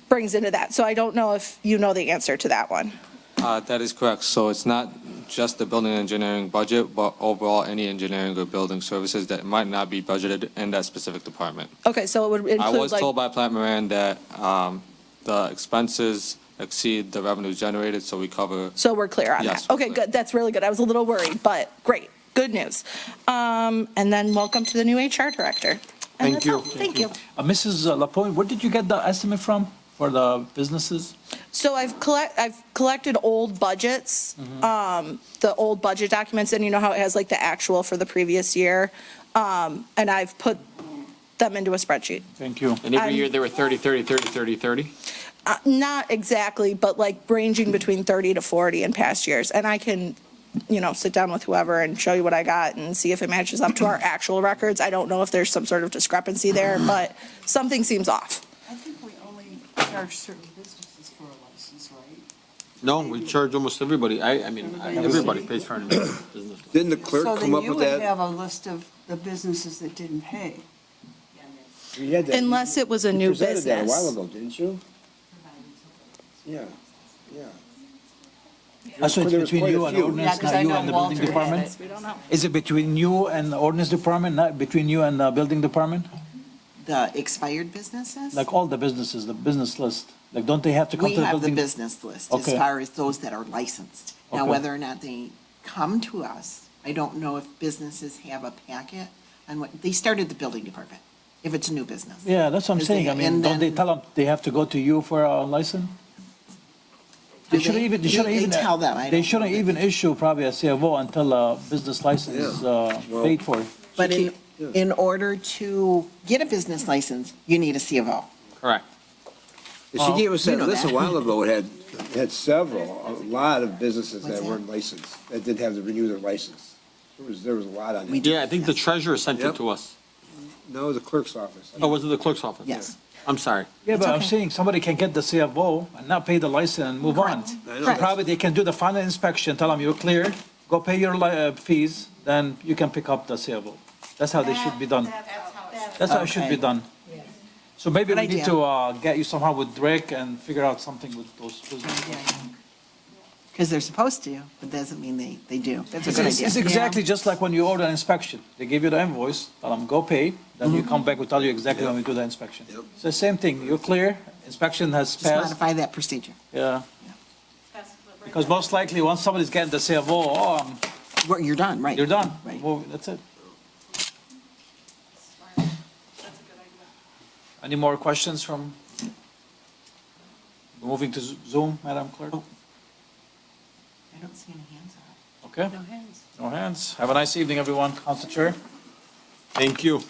brings into that. So I don't know if you know the answer to that one. That is correct. So it's not just the building and engineering budget, but overall any engineering or building services that might not be budgeted in that specific department. Okay, so it would I include was like, told by Plant Moran that the expenses exceed the revenues generated, so we cover. so we're clear on Yes, that. we're Okay, clear. good. That's really good. I was a little worried, but great. Good news. And then welcome to the new HR director. And Thank that's you. all. Thank you. Mrs. Lapointe, where did you get the estimate from for the businesses? So I've collected old budgets, the old budget documents, and you know how it has like the actual for the previous year? And I've put them into a spreadsheet. Thank you. And every year they were 30, 30, 30, 30, 30? Not exactly, but like ranging between 30 to 40 in past years. And I can, sit down with whoever and show you what I got and see if it matches up to our actual records. I don't know if there's some sort of discrepancy there, but something seems off. I think we only charge certain businesses for a license, right? No, we charge almost everybody. Everybody pays for a business. Didn't the clerk So come then up you with would that? have a list of the businesses that didn't pay. We had that- Unless it was a you new presented that a while business. ago, didn't you? Yeah, yeah. So it's There was between quite a you and few. ordinance, Yeah, 'cause not I you know and the building Walter had department? it. We don't know. Is it between you and the ordinance department, not between you and the building department? The expired businesses? Like all the businesses, the business list, like don't they have to come We to the have the building? business list as Okay. far as those that are licensed. Now, Okay. whether or not they come to us, I don't know if businesses have a packet on what, they started the building department, if it's a new business. Yeah, that's what I'm Is saying. they- I mean, and don't they then- tell them they have to go to you for a license? They Do shouldn't they? even, they shouldn't They even. tell them, I They don't shouldn't know that even they- issue probably a CFO until a business license is well- paid for. But in order to get a business license, you need a CFO. Correct. She gave us you that know list a that. while ago. It had several, a lot of businesses What's that that? weren't licensed, that didn't have to renew their license. There was a lot on We it. do. Yeah, I think the treasurer sent it Yep. to us. No, the clerk's office. Oh, was it the clerk's office? Yes. I'm sorry. Yeah, but I'm okay. saying somebody can get the CFO and not pay the license and move on. I know. So probably they can do the final inspection, tell them you're clear, go pay your fees, then you can pick up the CFO. That's how they should be done. That's how it should be Okay. done. So maybe Good we need idea. to get you somehow with Drake and figure out something with those businesses. Because they're supposed to, but doesn't mean they do. That's a good It's idea. exactly just like when you order an inspection. They give you the invoice, tell them, go pay, then you come back, we tell you exactly when we do the inspection. Yep. It's the same thing, you're clear, inspection has Just passed, modify that procedure. yeah. Because most likely, once somebody's getting the CFO, Well, you're done, right? you're done, Right. That's it. Any more questions from? Moving to Zoom, Madam Clerk? Oh. I don't see any hands up. Okay. No hands. Have a nice evening, everyone. Council Chair? Thank you.